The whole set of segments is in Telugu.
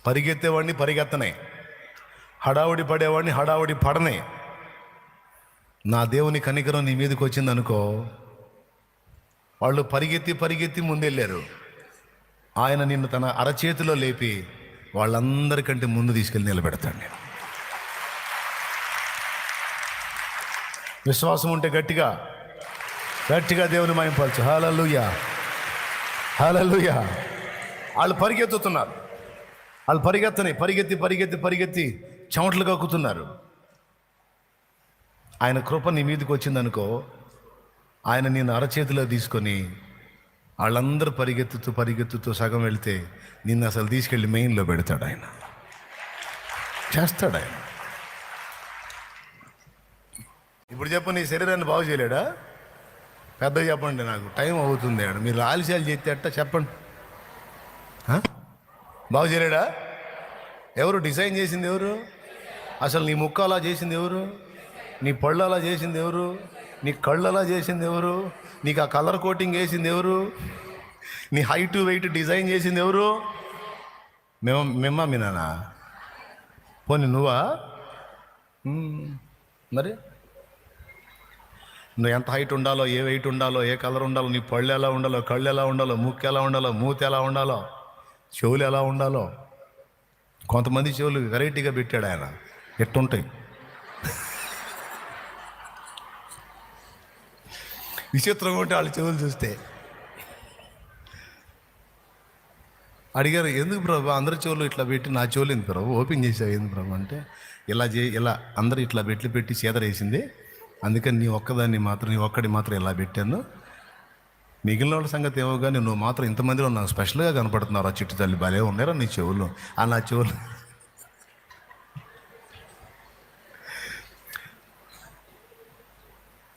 పరిగెత్తేవాడిని పరిగెత్తనే, హడావుడి పడేవాడిని హడావుడి పడనే. నా దేవుని కనికరం నీ మీదకి వచ్చిందనుకో, వాళ్ళు పరిగెత్తి పరిగెత్తి ముందెళ్ళారు, ఆయన నిన్ను తన అరచేతిలో లేపి వాళ్ళందరికంటే ముందు తీసుకెళ్ళి నిలబెడతాడు. నేను విశ్వాసం ఉంటే గట్టిగా గట్టిగా దేవుని మహిమపరచు. హల్లెలూయా, హల్లెలూయా. వాళ్ళు పరిగెత్తుతున్నారు, వాళ్ళు పరిగెత్తి పరిగెత్తి పరిగెత్తి చెమటలు కక్కుతున్నారు. ఆయన కృప నీ మీదకి వచ్చిందనుకో, ఆయన నిన్ను అరచేతిలో తీసుకొని వాళ్ళందరూ పరిగెత్తుతూ సగం వెళితే నిన్ను అసలు తీసుకెళ్ళి మెయిన్లో పెడతాడు. ఆయన చేస్తాడు. ఆయన ఇప్పుడు చెప్పు, నీ శరీరాన్ని బాగు చేయలేడా? పెద్దగా చెప్పండి, నాకు టైం అవుతుంది. ఆడ మీరు ఆలస్యాలు చేస్తే అట్ట చెప్పండి. బాగు చేయలేడా? ఎవరు డిజైన్ చేసింది? ఎవరు అసలు నీ ముక్క అలా చేసింది? ఎవరు నీ పళ్ళు అలా చేసింది? ఎవరు నీ కళ్ళు అలా చేసింది? ఎవరు నీకు ఆ కలర్ కోటింగ్ వేసింది? ఎవరు నీ హైట్ వెయిట్ డిజైన్ చేసింది? ఎవరు? మీ నాన్న? పోనీ నువ్వా? మరి నువ్వు ఎంత హైట్ ఉండాలో, ఏ వెయిట్ ఉండాలో, ఏ కలర్ ఉండాలో, నీ పళ్ళు ఎలా ఉండాలో, కళ్ళు ఎలా ఉండాలో, ముక్కు ఎలా ఉండాలో, మూతి ఎలా ఉండాలో, చెవులు ఎలా ఉండాలో. కొంతమంది చెవులు వెరైటీగా పెట్టాడు ఆయన, ఎట్టుంటాయి. విచిత్రంగా ఉంటే వాళ్ళ చెవులు చూస్తే. అడిగారు, ఎందుకు ప్రభు అందరి చెవులు ఇట్లా పెట్టి నా చెవులు ఎందుకు ప్రభు ఓపెన్ చేసావు ఎందుకు ప్రభు అంటే, ఇలా అందరూ ఇట్లా పెట్టి చేదరేసింది, అందుకని నీ ఒక్కడి మాత్రం ఇలా పెట్టాను. మిగిలిన వాళ్ళ సంగతి ఏమో కానీ నువ్వు మాత్రం ఇంతమందిలో నాకు స్పెషల్గా కనపడుతున్నారు. ఆ చిట్టు తల్లి భలే ఉన్నారా నీ చెవులు. నా చెవులు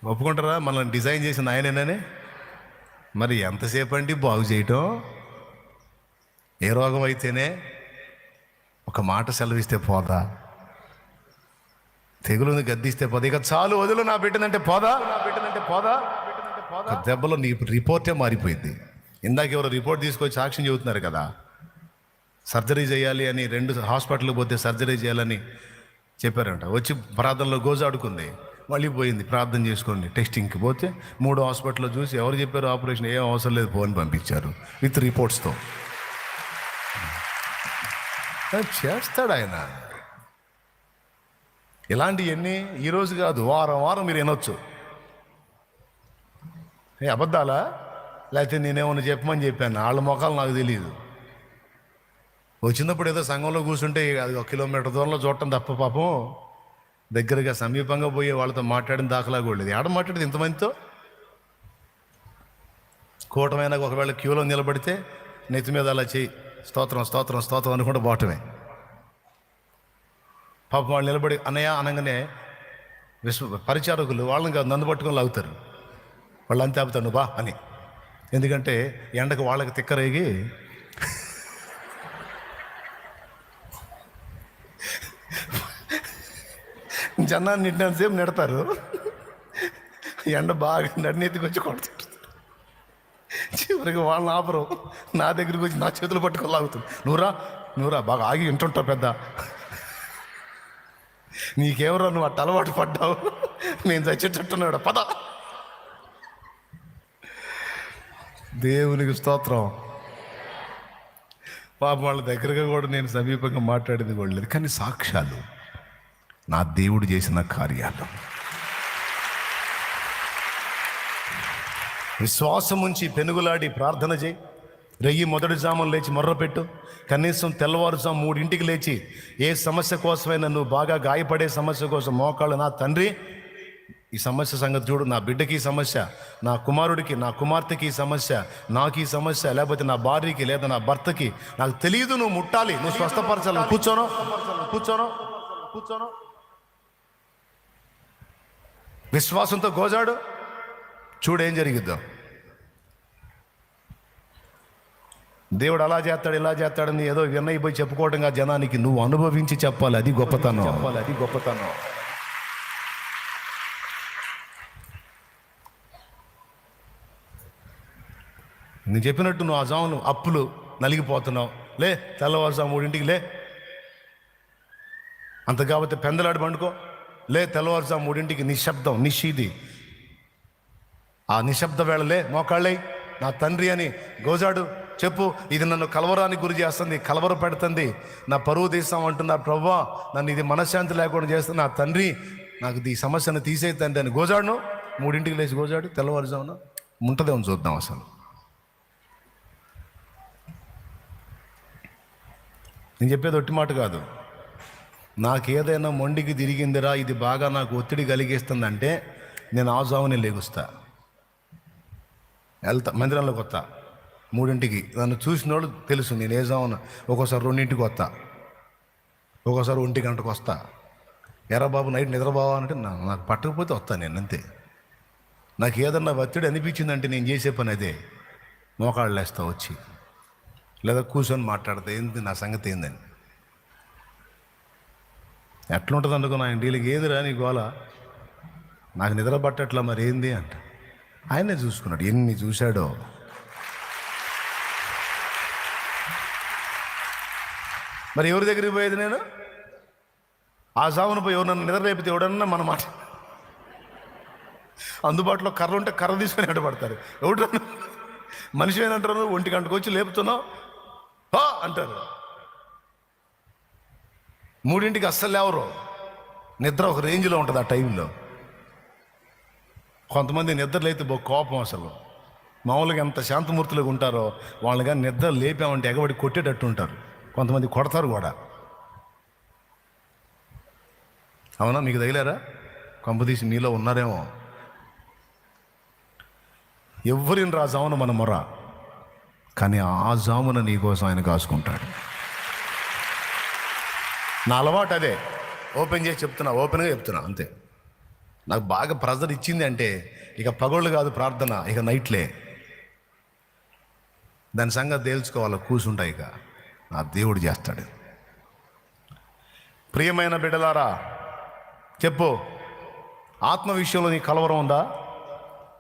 ఒప్పుకుంటారా? మనల్ని డిజైన్ చేసిన ఆయనేనని. మరి ఎంతసేపు అండి బాగు చేయటం? ఏ రోగం అయితేనే ఒక మాట సెలవిస్తే పోదా? తెగులుని గద్దిస్తే పోదా? ఇక చాలు వదులు నా బిడ్డనంటే పోదా? దెబ్బలో నీ రిపోర్టే మారిపోయింది. ఇందాక ఎవరో రిపోర్ట్ తీసుకొచ్చి సాక్ష్యం చెబుతున్నారు కదా, సర్జరీ చేయాలి అని 2 హాస్పిటల్కి పోతే సర్జరీ చేయాలని చెప్పారంట. వచ్చి ప్రార్థనలో గోజాడుకుంది, మళ్ళీ పోయింది ప్రార్థన చేసుకోండి టెస్టింగ్కి పోతే 3 హాస్పిటల్లో చూసి ఎవరు చెప్పారు ఆపరేషన్ ఏం అవసరం లేదు పోని పంపించారు విత్ రిపోర్ట్స్తో. చేస్తాడు ఆయన. ఇలాంటివన్నీ ఈరోజు కాదు, వారం మీరు వినొచ్చు. అబద్ధాలా? లేకపోతే నేనేమన్నా చెప్పమని చెప్పాను? వాళ్ళ మొఖాలు నాకు తెలియదు. వచ్చినప్పుడు ఏదో సంఘంలో కూర్చుంటే అది 1 కిలోమీటర్ దూరంలో చూడటం తప్ప పాపం దగ్గరగా సమీపంగా పోయి వాళ్ళతో మాట్లాడిన దాఖలా కూడా లేదు. ఆడ మాట్లాడేది ఇంతమందితో. కూటమైనా ఒకవేళ క్యూలో నిలబడితే నెత్తి మీద అలా చేయి స్తోత్రం స్తోత్రం స్తోత్రం అనుకుంటూ పోవటమే. పాపం వాళ్ళు నిలబడి అన్నయ్య అనగానే పరిచారకులు వాళ్ళని కాదు నన్ను పట్టుకొని లాగుతారు. వాళ్ళు అంతే ఆపుతారు నువ్వు బా అని. ఎందుకంటే ఎండకు వాళ్ళకి తిక్కరేగి జనాన్ని నిండినంతసేపు నెడతారు, ఎండ బాగా నడినెత్తికి వచ్చి కొడతారు. చివరికి వాళ్ళని ఆపరు, నా దగ్గరికి వచ్చి నా చేతులు పట్టుకొని లాగుతుంది. నువ్వురా బాగా ఆగి వింటుంటావు పెద్ద, నీకెవరో నువ్వు అట్ట అలవాటు పడ్డావు, నేను చచ్చేటట్టున్నాడు పద. దేవునికి స్తోత్రం. పాపం వాళ్ళ దగ్గరగా కూడా నేను సమీపంగా మాట్లాడింది కూడా లేదు, కానీ సాక్ష్యాలు నా దేవుడు చేసిన కార్యాలు. విశ్వాసం ఉంచి పెనుగులాడి ప్రార్థన చేయి. రెయ్యి మొదటి జామున లేచి మొర్రపెట్టు. కనీసం తెల్లవారుజాము 3 లేచి ఏ సమస్య కోసమైనా నువ్వు బాగా గాయపడే సమస్య కోసం మోకాళ్ళు, నా తండ్రి ఈ సమస్య సంగతి చూడు, నా బిడ్డకి ఈ సమస్య, నా కుమారుడికి నా కుమార్తెకి ఈ సమస్య, నాకు ఈ సమస్య, లేకపోతే నా భార్యకి లేదా నా భర్తకి, నాకు తెలియదు, నువ్వు ముట్టాలి, నువ్వు స్వస్థపరచాలి. కూర్చోను విశ్వాసంతో గోజాడు, చూడేం జరిగిద్దాం. దేవుడు అలా చేస్తాడు ఇలా చేస్తాడని ఏదో విన్నయ్య పోయి చెప్పుకోవడంగా జనానికి నువ్వు అనుభవించి చెప్పాలి. అది గొప్పతనం. నేను చెప్పినట్టు నువ్వు ఆ జామును అప్పులు నలిగిపోతున్నావు, లే, తెల్లవారుజాము 3ంటికి లే. అంత కాబట్టి పెందలాడి పండుకో, లే, తెల్లవారుజాము 3ంటికి నిశ్శబ్దం, నిషీది, ఆ నిశ్శబ్ద వేళలే, మోకాళ్ళే, నా తండ్రి అని గోజాడు, చెప్పు. ఇది నన్ను కలవరానికి గురి చేస్తుంది, కలవర పెడుతుంది, నా పరువు తీస్తాం అంటున్నా ప్రభువా, నన్ను ఇది మనశ్శాంతి లేకుండా చేస్తుంది, నా తండ్రి నాకు ఈ సమస్యను తీసే తండ్రి అని గోజాడును. 3ంటికి లేచి గోజాడు, తెల్లవారుజామున ఉంటుందేమో చూద్దాం. అసలు నేను చెప్పేది ఒట్టి మాట కాదు. నాకేదైనా మొండికి తిరిగిందిరా, ఇది బాగా నాకు ఒత్తిడి కలిగిస్తుందంటే నేను ఆ జామునే లేగుస్తా, వెళ్తా, మందిరంలోకి వస్తా 3ంటికి. నన్ను చూసిన వాళ్ళు తెలుసు నేను ఏ జామున. ఒక్కోసారి 2ంటికి వస్తా, ఒక్కోసారి 1 గంటకు వస్తా. ఎరా బాబు నైట్ నిద్రపోవా అంటే నాకు పట్టకపోతే వస్తాను నేను, అంతే. నాకు ఏదన్నా ఒత్తిడి అనిపించిందంటే నేను చేసే పని అదే, మోకాళ్ళు లేస్తా వచ్చి, లేదా కూర్చొని మాట్లాడతా, ఏంది నా సంగతి ఏందని. ఎట్లుంటుంది అనుకున్నా ఆయన వీళ్ళకి ఏదిరా నీ గోల, నాకు నిద్ర పట్టట్లా, మరి ఏంది అంట. ఆయనే చూసుకున్నాడు, ఎన్ని చూశాడో. మరి ఎవరి దగ్గరికి పోయేది నేను? ఆ జామున పోయి ఎవరు నన్ను నిద్ర లేపితే ఎవడన్నా మన మాట, అందుబాటులో కర్ర ఉంటే కర్ర తీసుకొని అడ్డపడతారు. ఎవడు మనిషి ఏనంటారు, 1 గంటకు వచ్చి లేపుతున్నావు అంటారు. 3ంటికి అస్సలు లేవరు, నిద్ర ఒక రేంజ్లో ఉంటుంది ఆ టైంలో. కొంతమంది నిద్రలు అయితే కోపం, అసలు మామూలుగా ఎంత శాంతమూర్తులుగా ఉంటారో వాళ్ళని కానీ నిద్ర లేపామంటే ఎగబడి కొట్టేటట్టు ఉంటారు. కొంతమంది కొడతారు కూడా. అవునా, మీకు తగిలారా? కొంపదీసి మీలో ఉన్నారేమో. ఎవ్వరిని రా జామున మన మొర, కానీ ఆ జామున నీ కోసం ఆయన కాసుకుంటాడు. నా అలవాటు అదే, ఓపెన్ చేసి చెప్తున్నా, ఓపెన్గా చెప్తున్నా, అంతే. నాకు బాగా ప్రెజర్ ఇచ్చింది అంటే ఇక పగోళ్ళు కాదు ప్రార్థన, ఇక నైట్లే. దాని సంగతి తేల్చుకోవాలి, కూర్చుంటా, ఇక నా దేవుడు చేస్తాడు. ప్రియమైన బిడ్డలారా, చెప్పు, ఆత్మ విషయంలో నీ కలవరం ఉందా?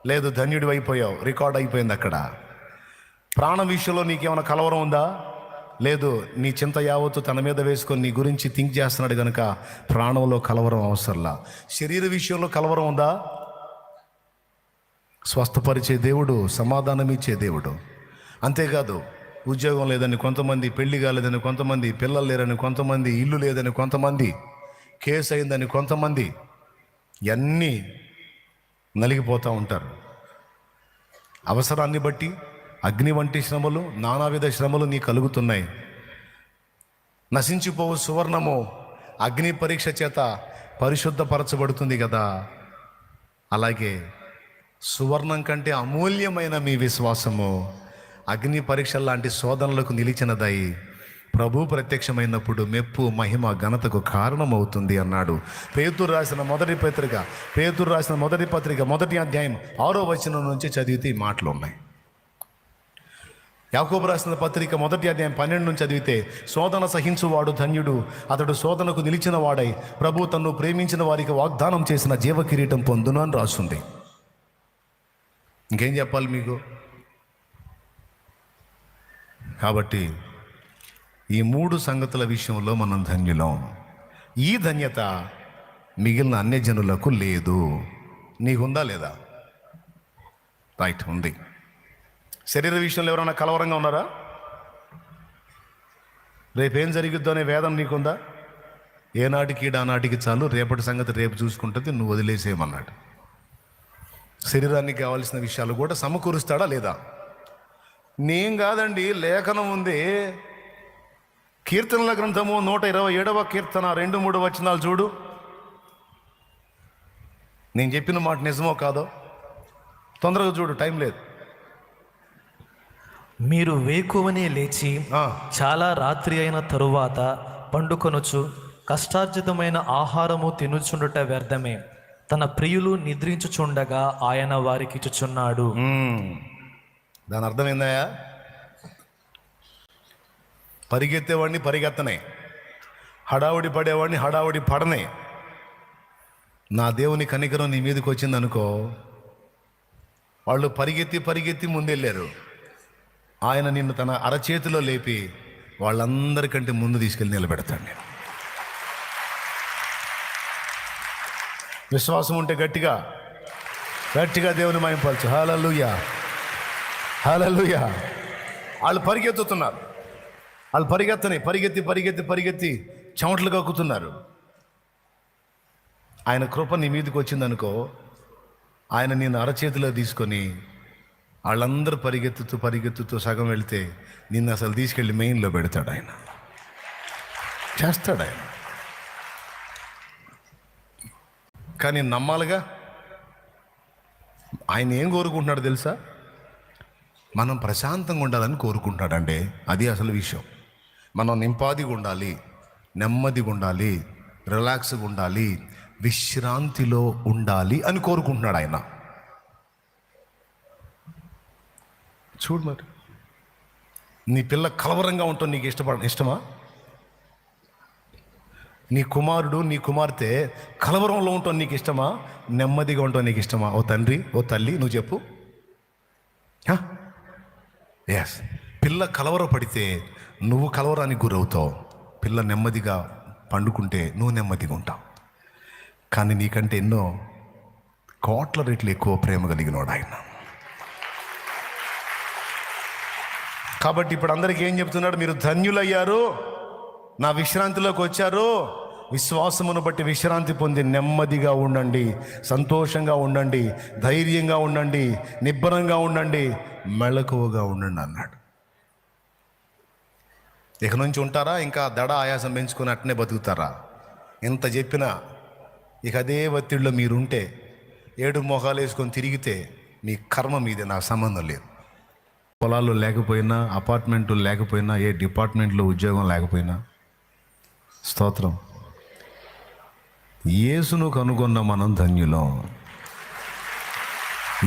లేదు, ధన్యుడి అయిపోయావు, రికార్డ్ అయిపోయింది అక్కడ. ప్రాణం విషయంలో నీకేమైనా కలవరం ఉందా? లేదు, నీ చింత యావత్తు తన మీద వేసుకొని నీ గురించి థింక్ చేస్తున్నాడు కనుక ప్రాణంలో కలవరం అవసరంలా. శరీర విషయంలో కలవరం ఉందా? స్వస్థపరిచే దేవుడు, సమాధానం ఇచ్చే దేవుడు. అంతేకాదు, ఉద్యోగం లేదని కొంతమంది, పెళ్లి కాలేదని కొంతమంది, పిల్లలు లేరని కొంతమంది, ఇల్లు లేదని కొంతమంది, కేసు అయిందని కొంతమంది, ఇవన్నీ నలిగిపోతూ ఉంటారు. అవసరాన్ని బట్టి అగ్ని వంటి శ్రమలు, నానావిధ శ్రమలు నీ కలుగుతున్నాయి. నశించిపోవు సువర్ణము అగ్ని పరీక్ష చేత పరిశుద్ధపరచబడుతుంది కదా. అలాగే సువర్ణం కంటే అమూల్యమైన మీ విశ్వాసము అగ్ని పరీక్ష లాంటి శోధనలకు నిలిచినదై ప్రభు ప్రత్యక్షమైనప్పుడు మెప్పు, మహిమ, ఘనతకు కారణమవుతుంది అన్నాడు. పేతురు రాసిన మొదటి పత్రిక 1వ అధ్యాయం 6వ వచనం నుంచి చదివితే ఈ మాటలు ఉన్నాయి. యాకోబు రాసిన పత్రిక 1వ అధ్యాయం 12 నుంచి చదివితే, శోధన సహించువాడు ధన్యుడు, అతడు శోధనకు నిలిచిన వాడై ప్రభు తన్ను ప్రేమించిన వారికి వాగ్దానం చేసిన జీవ కిరీటం పొందును అని రాస్తుంది. ఇంకేం చెప్పాలి మీకు? కాబట్టి ఈ 3 సంగతుల విషయంలో మనం ధన్యులం. ఈ ధన్యత మిగిలిన అన్యజనులకు లేదు. నీకుందా లేదా? రైట్, ఉంది. శరీర విషయంలో ఎవరైనా కలవరంగా ఉన్నారా? రేపేం జరిగిద్దో అనే వేదన నీకుందా? ఏనాటికి ఆనాటికి చాలు, రేపటి సంగతి రేపు చూసుకుంటుంది, నువ్వు వదిలేసేయమన్నాడు. శరీరానికి కావాల్సిన విషయాలు కూడా సమకూరుస్తాడా లేదా? నేను కాదండి, లేఖనం ఉంది. కీర్తనల గ్రంథము 127వ కీర్తన 2-3 వచనాలు చూడు. నేను చెప్పిన మాట నిజమో కాదో తొందరగా చూడు, టైం లేదు. మీరు వేకువనే లేచి చాలా రాత్రి అయిన తరువాత పండుకొనుచు కష్టార్జితమైన ఆహారము తినుచుండుట వ్యర్థమే. తన ప్రియులు నిద్రించుచుండగా ఆయన వారికి ఇచ్చుచున్నాడు. దాని అర్థమైందయా? పరిగెత్తేవాడిని పరిగెత్తనే, హడావుడి పడేవాడిని హడావుడి పడనే. నా దేవుని కనికరం నీ మీదకి వచ్చిందనుకో, వాళ్ళు పరిగెత్తి ముందెళ్ళారు. ఆయన నిన్ను తన అరచేతిలో లేపి వాళ్ళందరికంటే ముందు తీసుకెళ్ళి నిలబెడతాను నేను. విశ్వాసం ఉంటే గట్టిగా గట్టిగా దేవుని మహిమపరచు. హల్లెలూయా, హల్లెలూయా. వాళ్ళు పరిగెత్తుతున్నారు. వాళ్ళు పరిగెత్తి చెమటలు కక్కుతున్నారు. ఆయన కృప నీ మీదకి వచ్చిందనుకో, ఆయన నేను అరచేతిలో తీసుకొని వాళ్ళందరూ పరిగెత్తుతూ సగం వెళితే నిన్ను అసలు తీసుకెళ్ళి మెయిన్లో పెడతాడు. ఆయన చేస్తాడు. ఆయన కానీ నమ్మాలిగా. ఆయన ఏం కోరుకుంటున్నాడు తెలుసా? మనం ప్రశాంతంగా ఉండాలని కోరుకుంటున్నాడండి. అది అసలు విషయం. మనం నింపాదిగా ఉండాలి, నెమ్మదిగా ఉండాలి, రిలాక్స్గా ఉండాలి, విశ్రాంతిలో ఉండాలి అని కోరుకుంటున్నాడు ఆయన. చూడు మరి, నీ పిల్ల కలవరంగా ఉంటావు, నీకు ఇష్టమా? నీ కుమారుడు నీ కుమార్తె కలవరంలో ఉంటావు, నీకు ఇష్టమా? నెమ్మదిగా ఉంటావు, నీకు ఇష్టమా? ఓ తండ్రి, ఓ తల్లి, నువ్వు చెప్పు. ఎస్, పిల్ల కలవరపడితే నువ్వు కలవరానికి గురవుతావు. పిల్ల నెమ్మదిగా పండుకుంటే నువ్వు నెమ్మదిగా ఉంటావు. కానీ నీకంటే ఎన్నో కోట్ల రెట్లు ఎక్కువ ప్రేమ కలిగినోడు ఆయన. కాబట్టి ఇప్పుడు అందరికీ ఏం చెప్తున్నాడు? మీరు ధన్యులయ్యారు, నా విశ్రాంతిలోకి వచ్చారు. విశ్వాసమును బట్టి విశ్రాంతి పొంది నెమ్మదిగా ఉండండి, సంతోషంగా ఉండండి, ధైర్యంగా ఉండండి, నిబ్బరంగా ఉండండి, మెళకువగా ఉండండి అన్నాడు. ఇక నుంచి ఉంటారా? ఇంకా దడ ఆయాసం పెంచుకొని అట్నే బతుకుతారా? ఎంత చెప్పినా ఇక అదే ఒత్తిడిలో మీరుంటే, ఏడు మొహాలు వేసుకొని తిరిగితే మీ కర్మ మీదే, నాకు సంబంధం లేదు. పొలాలు లేకపోయినా, అపార్ట్మెంట్లు లేకపోయినా, ఏ డిపార్ట్మెంట్లో ఉద్యోగం లేకపోయినా, స్తోత్రం, యేసును కనుగొన్న మనం ధన్యులం.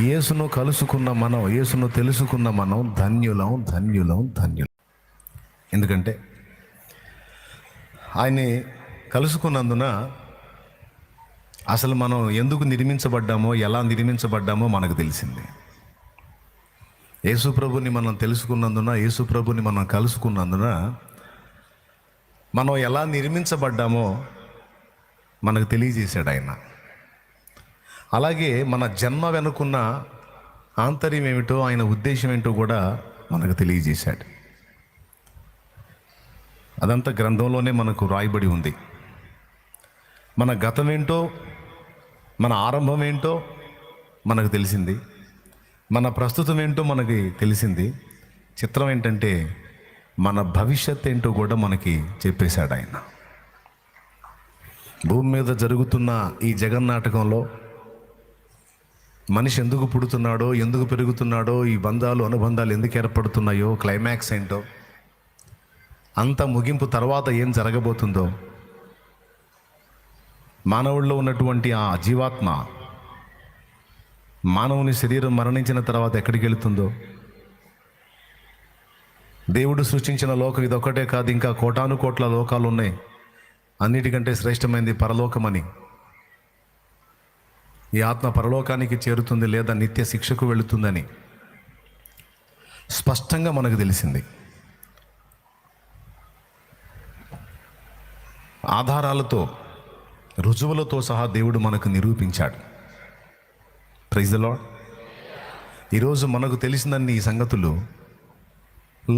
యేసును కలుసుకున్న మనం, యేసును తెలుసుకున్న మనం ధన్యులం, ధన్యులం, ధన్యులం. ఎందుకంటే ఆయన్ని కలుసుకున్నందున అసలు మనం ఎందుకు నిర్మించబడ్డామో, ఎలా నిర్మించబడ్డామో మనకు తెలిసింది. యేసు ప్రభుని మనం తెలుసుకున్నందున, యేసు ప్రభుని మనం కలుసుకున్నందున మనం ఎలా నిర్మించబడ్డామో మనకు తెలియజేశాడు ఆయన. అలాగే మన జన్మ వెనుకున్న ఆంతర్యం ఏమిటో, ఆయన ఉద్దేశం ఏంటో కూడా మనకు తెలియజేశాడు. అదంతా గ్రంథంలోనే మనకు రాయబడి ఉంది. మన గతం ఏంటో, మన ఆరంభం ఏంటో మనకు తెలిసింది, మన ప్రస్తుతం ఏంటో మనకి తెలిసింది. చిత్రం ఏంటంటే మన భవిష్యత్ ఏంటో కూడా మనకి చెప్పేశాడు ఆయన. భూమి మీద జరుగుతున్న ఈ జగన్నాటకంలో మనిషి ఎందుకు పుడుతున్నాడో, ఎందుకు పెరుగుతున్నాడో, ఈ బంధాలు అనుబంధాలు ఎందుకు ఏర్పడుతున్నాయో, క్లైమాక్స్ ఏంటో, అంత ముగింపు తర్వాత ఏం జరగబోతుందో, మానవుల్లో ఉన్నటువంటి ఆ జీవాత్మ మానవుని శరీరం మరణించిన తర్వాత ఎక్కడికి వెళుతుందో, దేవుడు సృష్టించిన లోకం ఇదొక్కటే కాదు, ఇంకా కోటాను కోట్ల లోకాలు ఉన్నాయి, అన్నిటికంటే శ్రేష్టమైనది పరలోకమని, ఈ ఆత్మ పరలోకానికి చేరుతుంది లేదా నిత్య శిక్షకు వెళుతుందని స్పష్టంగా మనకు తెలిసింది. ఆధారాలతో, రుజువులతో సహా దేవుడు మనకు నిరూపించాడు. Praise the Lord. ఈరోజు మనకు తెలిసినన్ని ఈ సంగతులు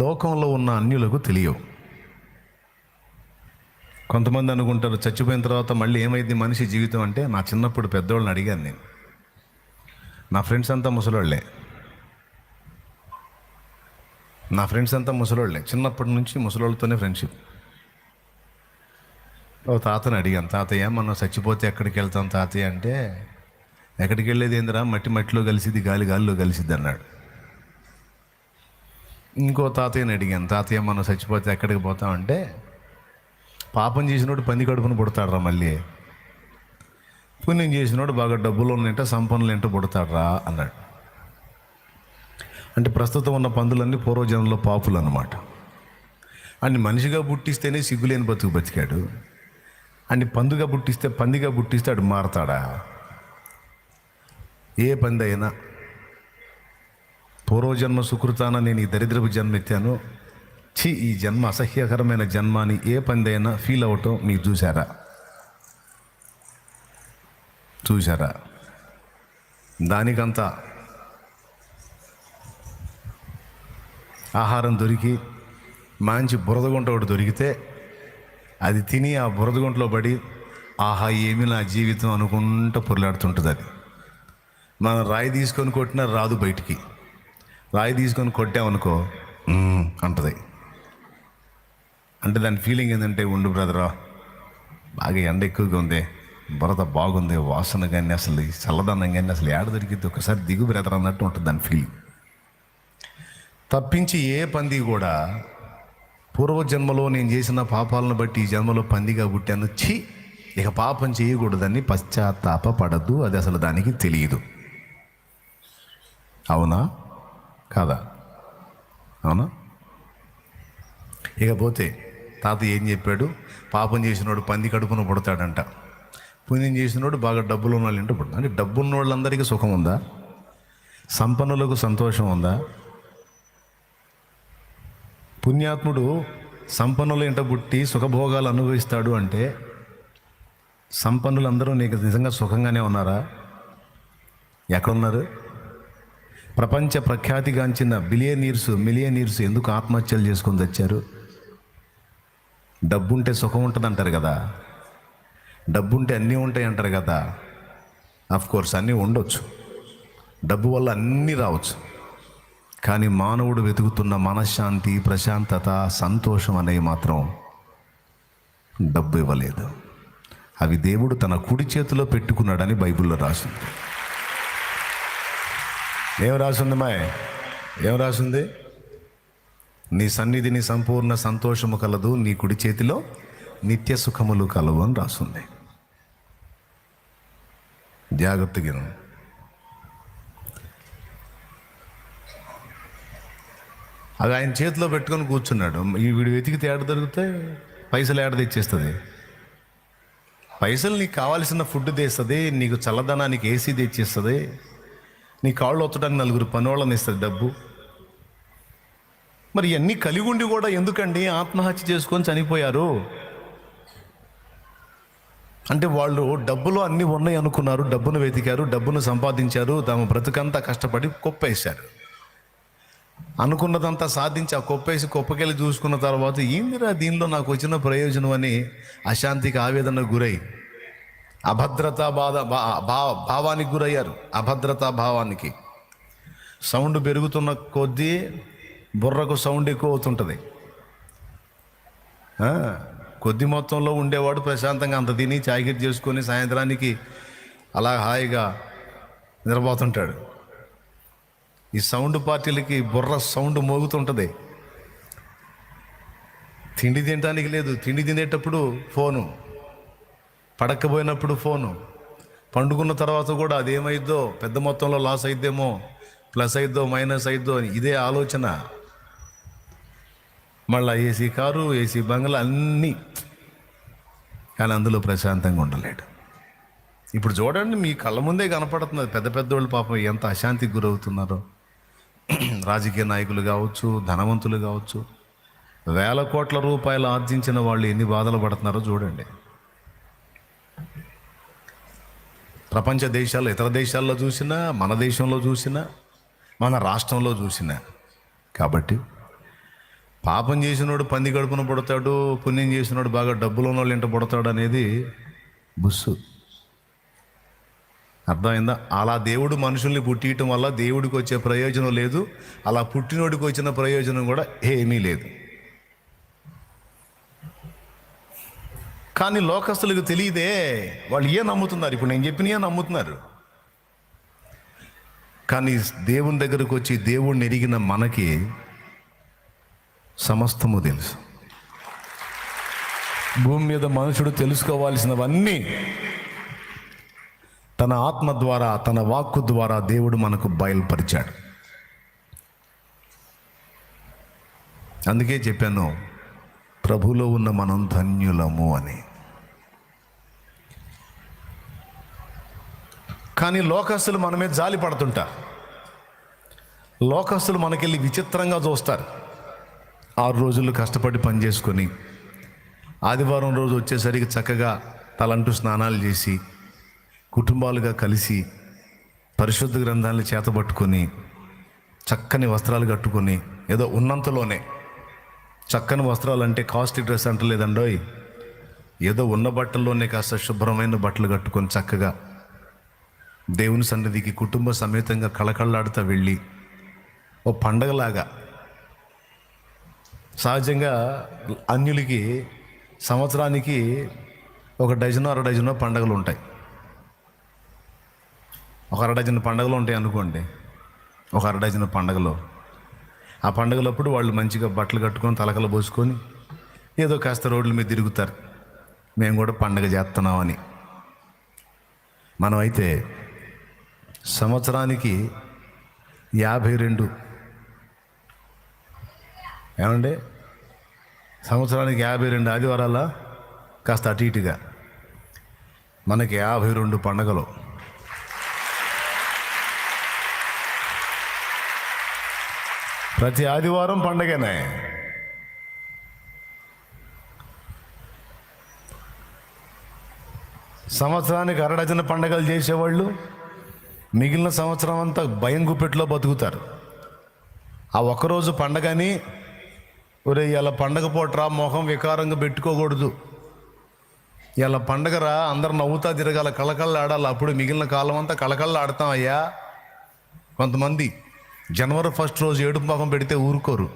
లోకంలో ఉన్న అన్యులకు తెలియవు. కొంతమంది అనుకుంటారు చచ్చిపోయిన తర్వాత మళ్ళీ ఏమైంది మనిషి జీవితం అంటే, నా చిన్నప్పుడు పెద్దవాళ్ళని అడిగాను నేను. నా ఫ్రెండ్స్ అంతా ముసలోళ్ళే, చిన్నప్పటి నుంచి ముసలోళ్ళతోనే ఫ్రెండ్షిప్. ఓ తాతని అడిగాను, తాతయ్య మనం చచ్చిపోతే ఎక్కడికి వెళ్తాం తాతయ్య అంటే, ఎక్కడికి వెళ్ళేది ఏందిరా, మట్టిలో కలిసిద్ది, గాలిలో కలిసిద్ది అన్నాడు. ఇంకో తాతయ్యని అడిగాను, తాతయ్య మనం చచ్చిపోతే ఎక్కడికి పోతామంటే, పాపం చేసినోడు పంది కడుపును పుడతాడురా, మళ్ళీ పుణ్యం చేసినోడు బాగా డబ్బులు ఉన్నంటే సంపన్నులు ఏంటో పుడతాడురా అన్నాడు. అంటే ప్రస్తుతం ఉన్న పందులన్నీ పూర్వజనంలో పాపులు అన్నమాట. అన్ని మనిషిగా పుట్టిస్తేనే సిగ్గులేని బతికాడు, అన్ని పందిగా పుట్టిస్తే అడు మారతాడా? ఏ పంది అయినా పూర్వజన్మ సుకృతాన నేను ఈ దరిద్రపు జన్మ ఎత్తాను, ఈ జన్మ అసహ్యకరమైన జన్మ అని ఏ పందైనా ఫీల్ అవటం మీరు చూసారా? దానికంతా ఆహారం దొరికి మంచి బురదగుంట ఒకటి దొరికితే అది తిని ఆ బురదగుంటలో పడి ఆహా ఏమి నా జీవితం అనుకుంటూ పొరలాడుతుంటుంది. అది మనం రాయి తీసుకొని కొట్టినా రాదు బయటికి. రాయి తీసుకొని కొట్టామనుకో అంటది. అంటే దాని ఫీలింగ్ ఏంటంటే, ఉండు బ్రదరా, బాగా ఎండ ఎక్కువగా ఉంది, బురద బాగుంది, వాసన కానీ అసలు చల్లదనం కానీ అసలు ఏడ దొరికింది, ఒకసారి దిగు బ్రదర్ అన్నట్టు ఉంటుంది దాని ఫీలింగ్. తప్పించి ఏ పంది కూడా పూర్వజన్మలో నేను చేసిన పాపాలను బట్టి ఈ జన్మలో పందిగా పుట్టాను, ఇక పాపం చేయకూడదని పశ్చాత్తాప పడద్దు. అది అసలు దానికి తెలియదు. అవునా కాదా? అవునా? ఇకపోతే తాత ఏం చెప్పాడు? పాపం చేసినోడు పంది కడుపున పుడతాడంట, పుణ్యం చేసినోడు బాగా డబ్బులు ఉన్న వాళ్ళు ఇంటూ పుడతాడు. అంటే డబ్బున్న వాళ్ళందరికీ సుఖం ఉందా? సంపన్నులకు సంతోషం ఉందా? పుణ్యాత్ముడు సంపన్నుల ఇంట పుట్టి సుఖభోగాలు అనుభవిస్తాడు అంటే సంపన్నులందరూ నీకు నిజంగా సుఖంగానే ఉన్నారా? ఎక్కడున్నారు? ప్రపంచ ప్రఖ్యాతిగాంచిన మిలియనీర్స్ ఎందుకు ఆత్మహత్యలు చేసుకొని తెచ్చారు? డబ్బుంటే సుఖం ఉంటుంది అంటారు కదా, డబ్బుంటే అన్నీ ఉంటాయి అంటారు కదా. కోర్స్ అన్నీ ఉండొచ్చు, డబ్బు వల్ల అన్నీ రావచ్చు. కానీ మానవుడు వెతుకుతున్న మనశ్శాంతి, ప్రశాంతత, సంతోషం అనేవి మాత్రం డబ్బు ఇవ్వలేదు. అవి దేవుడు తన కుడి చేతిలో పెట్టుకున్నాడని బైబిల్లో రాసింది. ఏం రాసింది ఏం రాసింది? నీ సన్నిధిని సంపూర్ణ సంతోషము కలదు, నీ కుడి చేతిలో నిత్య సుఖములు కలవు అని రాసింది. జాగ్రత్తగా అది ఆయన చేతిలో పెట్టుకొని కూర్చున్నాడు. ఈ వీడు వెతికితే ఏడ దొరికితే పైసలు ఏడ తెచ్చేస్తుంది. పైసలు నీకు కావాల్సిన ఫుడ్ తెస్తుంది, నీకు చల్లదనానికి ఏసీ తెచ్చేస్తుంది, నీ కాళ్ళు ఒత్తడానికి 4 పనోళ్ళని ఇస్తుంది డబ్బు. మరి ఇవన్నీ కలిగి ఉండి కూడా ఎందుకండి ఆత్మహత్య చేసుకొని చనిపోయారు? అంటే వాళ్ళు డబ్బులో అన్నీ ఉన్నాయి అనుకున్నారు, డబ్బును వెతికారు, డబ్బును సంపాదించారు, తమ బ్రతుకంతా కష్టపడి కొప్పేశారు. అనుకున్నదంతా సాధించి ఆ కుప్పకెళ్ళి చూసుకున్న తర్వాత ఏందిరా దీనిలో నాకు వచ్చిన ప్రయోజనం అని అశాంతికి, ఆవేదనకు గురై అభద్రతా భావానికి గురయ్యారు. అభద్రతా భావానికి సౌండ్ పెరుగుతున్న కొద్దీ బుర్రకు సౌండ్ ఎక్కువ అవుతుంటుంది. కొద్ది మొత్తంలో ఉండేవాడు ప్రశాంతంగా అంత తిని చాయ్గిట్ చేసుకొని సాయంత్రానికి అలా హాయిగా నిద్రపోతుంటాడు. ఈ సౌండ్ పార్టీలకి బుర్ర సౌండ్ మోగుతుంటుంది. తిండి తినడానికి లేదు, తిండి తినేటప్పుడు ఫోను, పడకపోయినప్పుడు ఫోను, పండుకున్న తర్వాత కూడా అదేమైద్దో, పెద్ద మొత్తంలో లాస్ అయిద్దేమో, ప్లస్ అయిద్దో మైనస్ అయిద్దో అని ఇదే ఆలోచన. మళ్ళీ ఏసీ కారు, ఏసీ బంగ్లా అన్నీ, కానీ అందులో ప్రశాంతంగా ఉండలేడు. ఇప్పుడు చూడండి, మీ కళ్ళ ముందే కనపడుతున్నది పెద్ద పెద్దోళ్ళు పాపం ఎంత అశాంతికి గురవుతున్నారో. రాజకీయ నాయకులు కావచ్చు, ధనవంతులు కావచ్చు, వేల కోట్ల రూపాయలు ఆర్జించిన వాళ్ళు ఎన్ని బాధలు పడుతున్నారో చూడండి. ప్రపంచ దేశాల్లో, ఇతర దేశాల్లో చూసినా, మన దేశంలో చూసినా, మన రాష్ట్రంలో చూసినా. కాబట్టి పాపం చేసినోడు పంది గడుపున పుడతాడు, పుణ్యం చేసినోడు బాగా డబ్బులు ఉన్న వాళ్ళు ఇంట పుడతాడు అనేది బుస్సు. అర్థమైందా? అలా దేవుడు మనుషుల్ని పుట్టియటం వల్ల దేవుడికి వచ్చే ప్రయోజనం లేదు, అలా పుట్టినోడికి వచ్చిన ప్రయోజనం కూడా ఏమీ లేదు. కానీ లోకస్తులకు తెలియదే, వాళ్ళు ఏ నమ్ముతున్నారు, ఇప్పుడు నేను చెప్పిన నమ్ముతున్నారు. కానీ దేవుని దగ్గరకు వచ్చి దేవుణ్ణి ఎరిగిన మనకి సమస్తము తెలుసు. భూమి మీద మనుషుడు తెలుసుకోవాల్సినవన్నీ తన ఆత్మ ద్వారా, తన వాక్కు ద్వారా దేవుడు మనకు బయలుపరిచాడు. అందుకే చెప్పాను, ప్రభులో ఉన్న మనం ధన్యులము అని. కానీ లోకస్తులు మన మీద జాలి పడుతుంటారు. లోకస్తులు మనకెళ్ళి విచిత్రంగా చూస్తారు. 6 రోజులు కష్టపడి పని చేసుకొని ఆదివారం రోజు వచ్చేసరికి చక్కగా తలంటూ స్నానాలు చేసి కుటుంబాలుగా కలిసి పరిశుద్ధ గ్రంథాలను చేతబట్టుకొని చక్కని వస్త్రాలు కట్టుకొని ఏదో ఉన్నంతలోనే చక్కని వస్త్రాలు అంటే కాస్ట్లీ డ్రెస్ అంటలేదండోయ్, ఏదో ఉన్న బట్టల్లోనే కాస్త శుభ్రమైన బట్టలు కట్టుకొని చక్కగా దేవుని సన్నిధికి కుటుంబ సమేతంగా కళకళలాడుతూ వెళ్ళి ఓ పండగలాగా. సహజంగా అన్యులకి సంవత్సరానికి ఒక డజను అర డజను పండగలు ఉంటాయి. ఒక అర డజను పండగలు ఉంటాయి అనుకోండి, ఒక అర డజను పండగలు. ఆ పండగలప్పుడు వాళ్ళు మంచిగా బట్టలు కట్టుకొని తలకలు పోసుకొని ఏదో కాస్త రోడ్ల మీద తిరుగుతారు, మేము కూడా పండగ చేస్తున్నామని. మనమైతే సంవత్సరానికి 52 ఏమండి, సంవత్సరానికి 52 ఆదివారాల కాస్త అటు ఇటుగా మనకి 52 పండగలు. ప్రతి ఆదివారం పండగనే. సంవత్సరానికి అర డజన పండగలు చేసేవాళ్ళు మిగిలిన సంవత్సరం అంతా భయం గుప్పెట్లో బతుకుతారు. ఆ ఒక్కరోజు పండగని ఒరే ఇలా పండగ పోటరా మొహం వికారంగా పెట్టుకోకూడదు, ఇలా పండగరా అందరు నవ్వుతా తిరగాల, కళకళ ఆడాలి, అప్పుడు మిగిలిన కాలం అంతా కళకళ ఆడతాం అయ్యా. కొంతమంది జనవరి 1 రోజు ఏడుపు మొహం పెడితే ఊరుకోరు.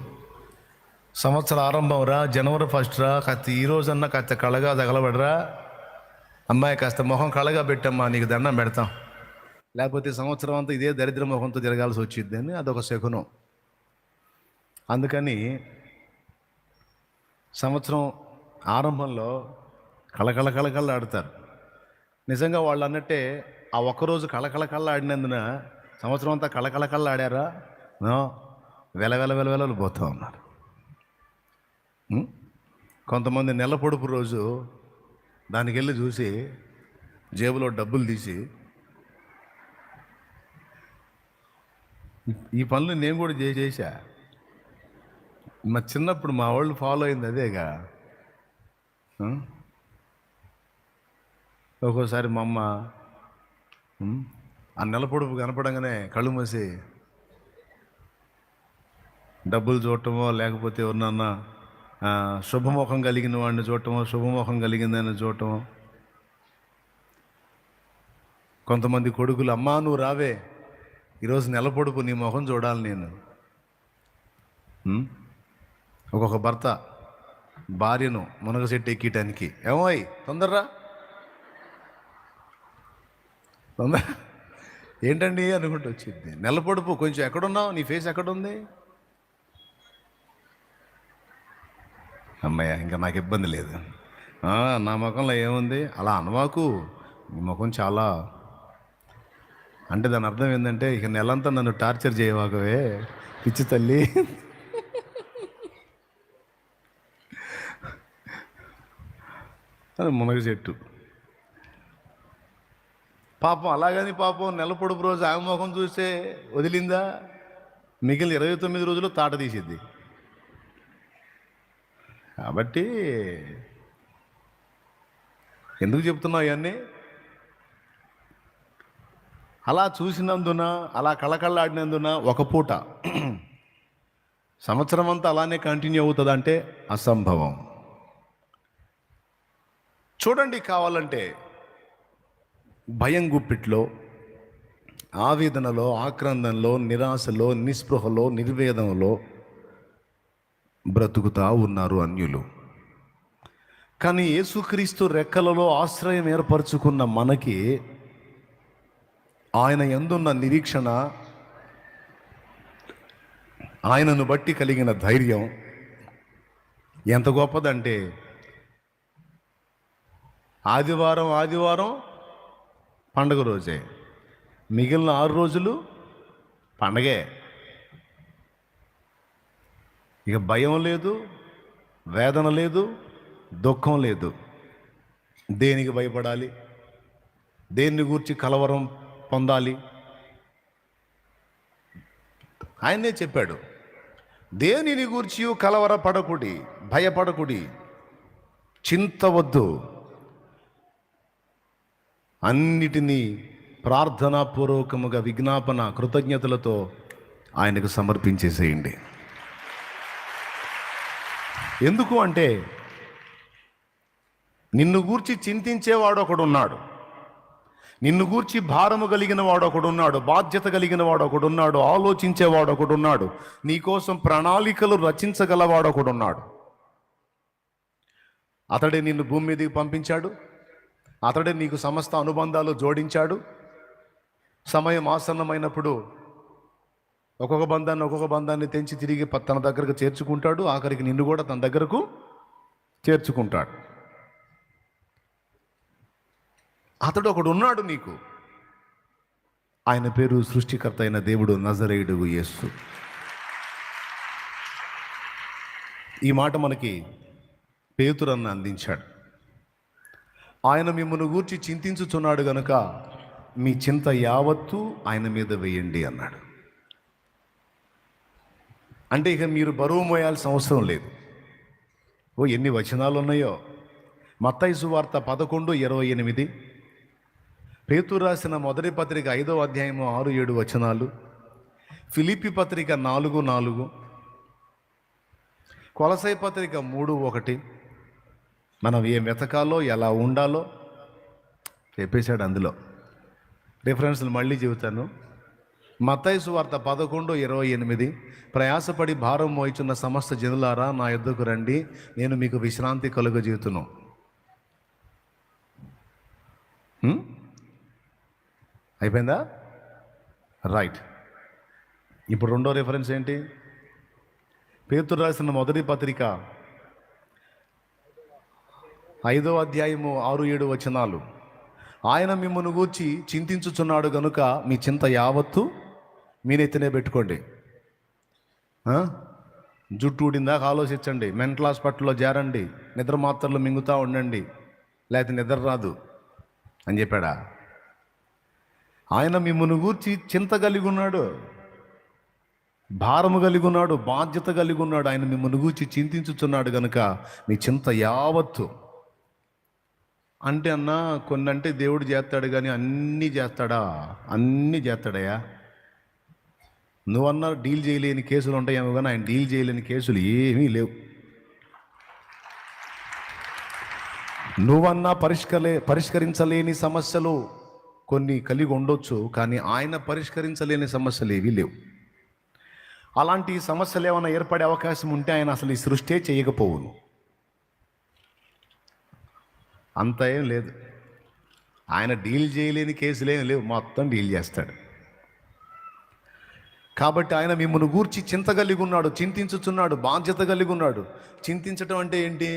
సంవత్సర ఆరంభం రా, జనవరి 1 రా, కాస్త ఈ రోజన్నా కాస్త కళగా తగలబడరా అమ్మాయి, కాస్త మొహం కళగా పెట్టమ్మా, నీకు దండం పెడతాం, లేకపోతే సంవత్సరం అంతా ఇదే దరిద్ర మొహంతో తిరగాల్సి వచ్చింది అని అదొక శకునం. అందుకని సంవత్సరం ఆరంభంలో కళకళ ఆడతారు. నిజంగా వాళ్ళు అన్నట్టే ఆ ఒక్కరోజు కళకళ ఆడినందున సంవత్సరం అంతా కళకళ ఆడారా, వెలవెలలు పోతూ ఉన్నారు. కొంతమంది నెల పొడుపు రోజు దానికి వెళ్ళి చూసి జేబులో డబ్బులు తీసి, ఈ పనులు నేను కూడా చేశా. మా చిన్నప్పుడు మా వాళ్ళు ఫాలో అయింది అదేగా. ఒక్కోసారి మా అమ్మ ఆ నెల పొడుపు కనపడంగానే కళ్ళు మూసి డబ్బులు చూడటమో, లేకపోతే ఎవరినన్నా శుభముఖం కలిగిన వాడిని చూడటమో, శుభముఖం కలిగిందని చూడటమో. కొంతమంది కొడుకులు, అమ్మా నువ్వు రావే, ఈరోజు నెల పొడుపు నీ ముఖం చూడాలి నేను. ఒక్కొక్క భర్త భార్యను మునగ చెట్టు ఎక్కటానికి, ఏమోయ్ తొందరరా తొందర ఏంటండి అనుకుంటూ వచ్చింది. నెల పొడుపు కొంచెం ఎక్కడున్నావు, నీ ఫేస్ ఎక్కడుంది, అమ్మయ్య ఇంకా నాకు ఇబ్బంది లేదు, నా ముఖంలో ఏముంది, అలా అనవాకు, నీ ముఖం చాలా అంటే దాని అర్థం ఏంటంటే ఇక నెలంతా నన్ను టార్చర్ చేయవాకవే పిచ్చి తల్లి. మునగ చెట్టు పాపం. అలాగని పాపం నెల పొడుపు రోజు ఆమె ముఖం చూస్తే వదిలిందా, మిగిలిన 29 రోజులు తాట తీసిద్ది. కాబట్టి ఎందుకు చెప్తున్నావు ఇవన్నీ? అలా చూసినందున, అలా కళకళలాడినందున ఒక పూట సంవత్సరం అంతా అలానే కంటిన్యూ అవుతుంది అంటే అసంభవం. చూడండి, కావాలంటే భయం గుప్పిట్లో, ఆవేదనలో, ఆక్రందనలో, నిరాశలో, నిస్పృహలో, నిర్వేదంలో బ్రతుకుతా ఉన్నారు అన్యులు. కానీ యేసుక్రీస్తు రెక్కలలో ఆశ్రయం ఏర్పరచుకున్న మనకి ఆయన యందున్న నిరీక్షణ, ఆయనను బట్టి కలిగిన ధైర్యం ఎంత గొప్పదంటే, ఆదివారం పండుగ రోజే, మిగిలిన 6 రోజులు పండగే. ఇక భయం లేదు, వేదన లేదు, దుఃఖం లేదు. దేనికి భయపడాలి, దేన్ని గూర్చి కలవరం పొందాలి? ఆయనే చెప్పాడు, దేనిని గూర్చి కలవరపడకుడి, భయపడకుడి, చింతవద్దు, అన్నిటినీ ప్రార్థనాపూర్వకముగా విజ్ఞాపన కృతజ్ఞతలతో ఆయనకు సమర్పించేసేయండి. ఎందుకు అంటే నిన్ను గూర్చి చింతించేవాడు ఒకడున్నాడు, నిన్ను గూర్చి భారము కలిగిన వాడు ఒకడున్నాడు, బాధ్యత కలిగిన వాడు ఒకడున్నాడు, ఆలోచించేవాడు ఒకడున్నాడు, నీకోసం ప్రణాళికలు రచించగలవాడు ఒకడున్నాడు. అతడే నిన్ను భూమి మీదకి పంపించాడు, అతడే నీకు సమస్త అనుబంధాలు జోడించాడు. సమయం ఆసన్నమైనప్పుడు ఒక్కొక్క బంధాన్ని తెంచి తిరిగి తన దగ్గరకు చేర్చుకుంటాడు. ఆఖరికి నిన్ను కూడా తన దగ్గరకు చేర్చుకుంటాడు. అతడు ఒకడు ఉన్నాడు నీకు. ఆయన పేరు సృష్టికర్త అయిన దేవుడు, నజరేయుడు యేసు. ఈ మాట మనకి పేతురన్న అందించాడు. ఆయన మిమ్మల్ని గూర్చి చింతించుచున్నాడు గనుక మీ చింత యావత్తు ఆయన మీద వేయండి అన్నాడు. అంటే ఇక మీరు బరువు మోయాల్సిన అవసరం లేదు. ఎన్ని వచనాలు ఉన్నాయో! మత్తయి సువార్త 11:28, పేతురు రాసిన మొదటి పత్రిక 5వ అధ్యాయము 6-7 వచనాలు, ఫిలిప్పీ పత్రిక 4:4, కొలసై పత్రిక 3:1. మనం ఏం వెతకాలో ఎలా ఉండాలో చెప్పేశాడు. అందులో రిఫరెన్స్లు మళ్ళీ చెబుతాను. మత్తయి సువార్త 11:28, ప్రయాసపడి భారం మోయిచున్న సమస్త జనులారా నా యొద్దకు రండి, నేను మీకు విశ్రాంతి కలుగజేయుదును. అయిపోయిందా? రైట్. ఇప్పుడు రెండో రిఫరెన్స్ ఏంటి? పేతురు రాసిన మొదటి పత్రిక 5వ అధ్యాయము 6-7 వచనాలు, ఆయన మిమ్మల్ని గూర్చి చింతించుచున్నాడు గనుక మీ చింత యావత్తు మీ నెత్తినే పెట్టుకోండి. జుట్టు ఊడిందాక ఆలోచించండి, మెంటల్ హాస్పిటల్లో చేరండి, నిద్ర మాత్రలు మింగుతూ ఉండండి, లేకపోతే నిద్ర రాదు అని చెప్పాడా? ఆయన మిమ్మల్ని గూర్చి చింత కలిగి ఉన్నాడు, భారము కలిగి ఉన్నాడు, బాధ్యత కలిగి ఉన్నాడు. ఆయన మిమ్మల్ని గూర్చి చింతించుచున్నాడు కనుక మీ చింత యావత్తు. అంటే అన్నా కొన్ని అంటే దేవుడు చేస్తాడు కానీ అన్నీ చేస్తాడా? అన్నీ చేస్తాడయా. నువ్వన్నా డీల్ చేయలేని కేసులు ఉంటాయేమో కానీ ఆయన డీల్ చేయలేని కేసులు ఏమీ లేవు. నువ్వన్నా పరిష్కరించలేని సమస్యలు కొన్ని కలిగి ఉండొచ్చు, కానీ ఆయన పరిష్కరించలేని సమస్యలు ఏవీ లేవు. అలాంటి సమస్యలు ఏమైనా ఏర్పడే అవకాశం ఉంటే ఆయన అసలు ఈ సృష్టి చేయకపోవును. అంత ఏం లేదు. ఆయన డీల్ చేయలేని కేసులు ఏం లేవు, మొత్తం డీల్ చేస్తాడు. కాబట్టి ఆయన మిమ్మల్ని గూర్చి చింత కలిగి ఉన్నాడు, చింతించుచున్నాడు, బాధ్యత కలిగి ఉన్నాడు. చింతించడం అంటే ఏంటి?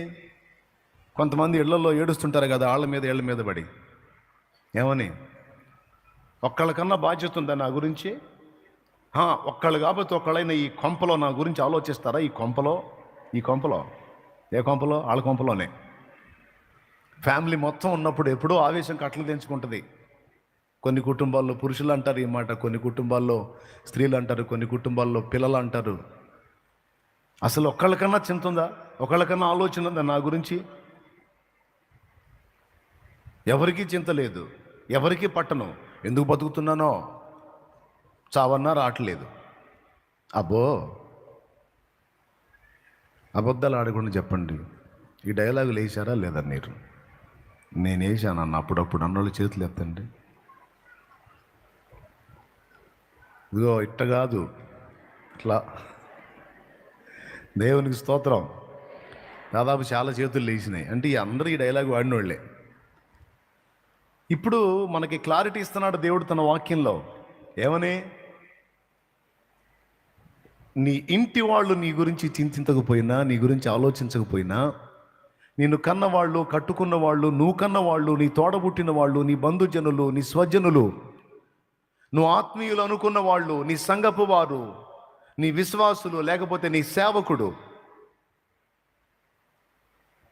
కొంతమంది ఇళ్లలో ఏడుస్తుంటారు కదా, ఏళ్ళ మీద పడి. ఏమని? ఒక్కళ్ళకన్నా బాధ్యత ఉందా నా గురించి? ఒక్కళ్ళు కాకపోతే ఒక్కళ్ళైనా ఈ కొంపలో నా గురించి ఆలోచిస్తారా? ఈ కొంపలో ఏ కొంపలో? వాళ్ళ కొంపలోనే. ఫ్యామిలీ మొత్తం ఉన్నప్పుడు ఎప్పుడో ఆవేశం కట్టలు తెంచుకుంటుంది. కొన్ని కుటుంబాల్లో పురుషులు అంటారు ఈ మాట, కొన్ని కుటుంబాల్లో స్త్రీలు అంటారు, కొన్ని కుటుంబాల్లో పిల్లలు అంటారు. అసలు ఒక్కళ్ళకన్నా చింత ఉందా? ఒకళ్ళకన్నా ఆలోచన ఉందా నా గురించి? ఎవరికీ చింత లేదు, ఎవరికీ పట్టను. ఎందుకు బతుకుతున్నానో? చావన్నా రావట్లేదు. అబ్బో, అబద్ధాలు ఆడకుండా చెప్పండి. ఈ డైలాగులు వేసారా లేదా మీరు? నేను వేసానన్న అప్పుడప్పుడు అన్నోళ్ళు చేతులు ఎత్తండి. ఇదిగో ఇట్ట కాదు, ఇట్లా. దేవునికి స్తోత్రం. దాదాపు చాలా చేతులు లేచినాయి. అంటే అందరూ ఈ డైలాగ్ వాడినోళ్ళే. ఇప్పుడు మనకి క్లారిటీ ఇస్తున్నాడు దేవుడు తన వాక్యంలో. ఏమని? నీ ఇంటి వాళ్ళు నీ గురించి చింతించకపోయినా, నీ గురించి ఆలోచించకపోయినా, నిన్ను కన్నవాళ్ళు, కట్టుకున్న వాళ్ళు, నువ్వు కన్నవాళ్ళు, నీ తోడబుట్టిన వాళ్ళు, నీ బంధుజనులు, నీ స్వజనులు, నువ్వు ఆత్మీయులు అనుకున్న వాళ్ళు, నీ సంఘపు వారు, నీ విశ్వాసులు, లేకపోతే నీ సేవకుడు,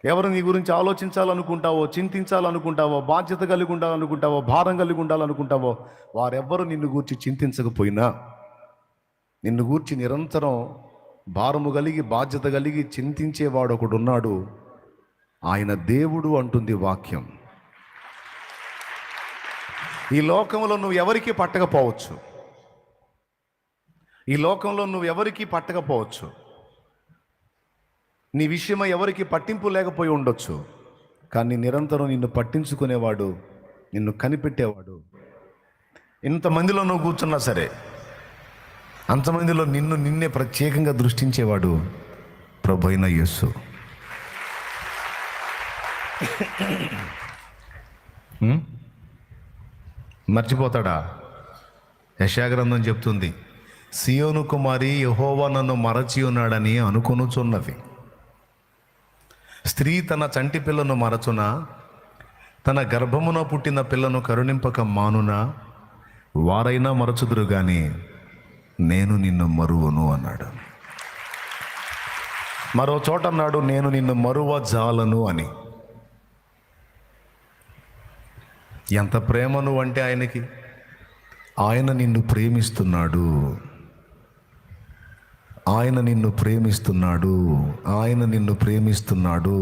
ఎవరు నీ గురించి ఆలోచించాలనుకుంటావో, చింతించాలనుకుంటావో, బాధ్యత కలిగి ఉండాలనుకుంటావో, భారం కలిగి ఉండాలనుకుంటావో, వారెవ్వరూ నిన్ను గూర్చి చింతించకపోయినా, నిన్ను గూర్చి నిరంతరం భారము కలిగి బాధ్యత కలిగి చింతించేవాడు ఒకడున్నాడు, ఆయన దేవుడు అంటుంది వాక్యం. ఈ లోకంలో నువ్వు ఎవరికి పట్టకపోవచ్చు, ఈ లోకంలో నువ్వు ఎవరికి పట్టకపోవచ్చు, నీ విషయమై ఎవరికి పట్టింపు లేకపోయి ఉండొచ్చు, కానీ నిరంతరం నిన్ను పట్టించుకునేవాడు, నిన్ను కనిపెట్టేవాడు, ఇంతమందిలో నువ్వు కూర్చున్నా సరే అంతమందిలో నిన్నే ప్రత్యేకంగా దృష్టించేవాడు ప్రభువైన యేసు. మర్చిపోతాడా? యెషయా గ్రంథం చెప్తుంది, సియోను కుమారి యెహోవా నన్ను మరచి ఉన్నాడని అనుకొనుచున్నది. స్త్రీ తన చంటి పిల్లను మరచునా, తన గర్భమున పుట్టిన పిల్లను కరుణింపక మానునా, వారైనా మరచుదురు గాని నేను నిన్ను మరువను అన్నాడు. మరో చోట అన్నాడు, నేను నిన్ను మరువ జాలను అని. ఎంత ప్రేమ నువ్వు అంటే ఆయనకి. ఆయన నిన్ను ప్రేమిస్తున్నాడు, ఆయన నిన్ను ప్రేమిస్తున్నాడు, ఆయన నిన్ను ప్రేమిస్తున్నాడు.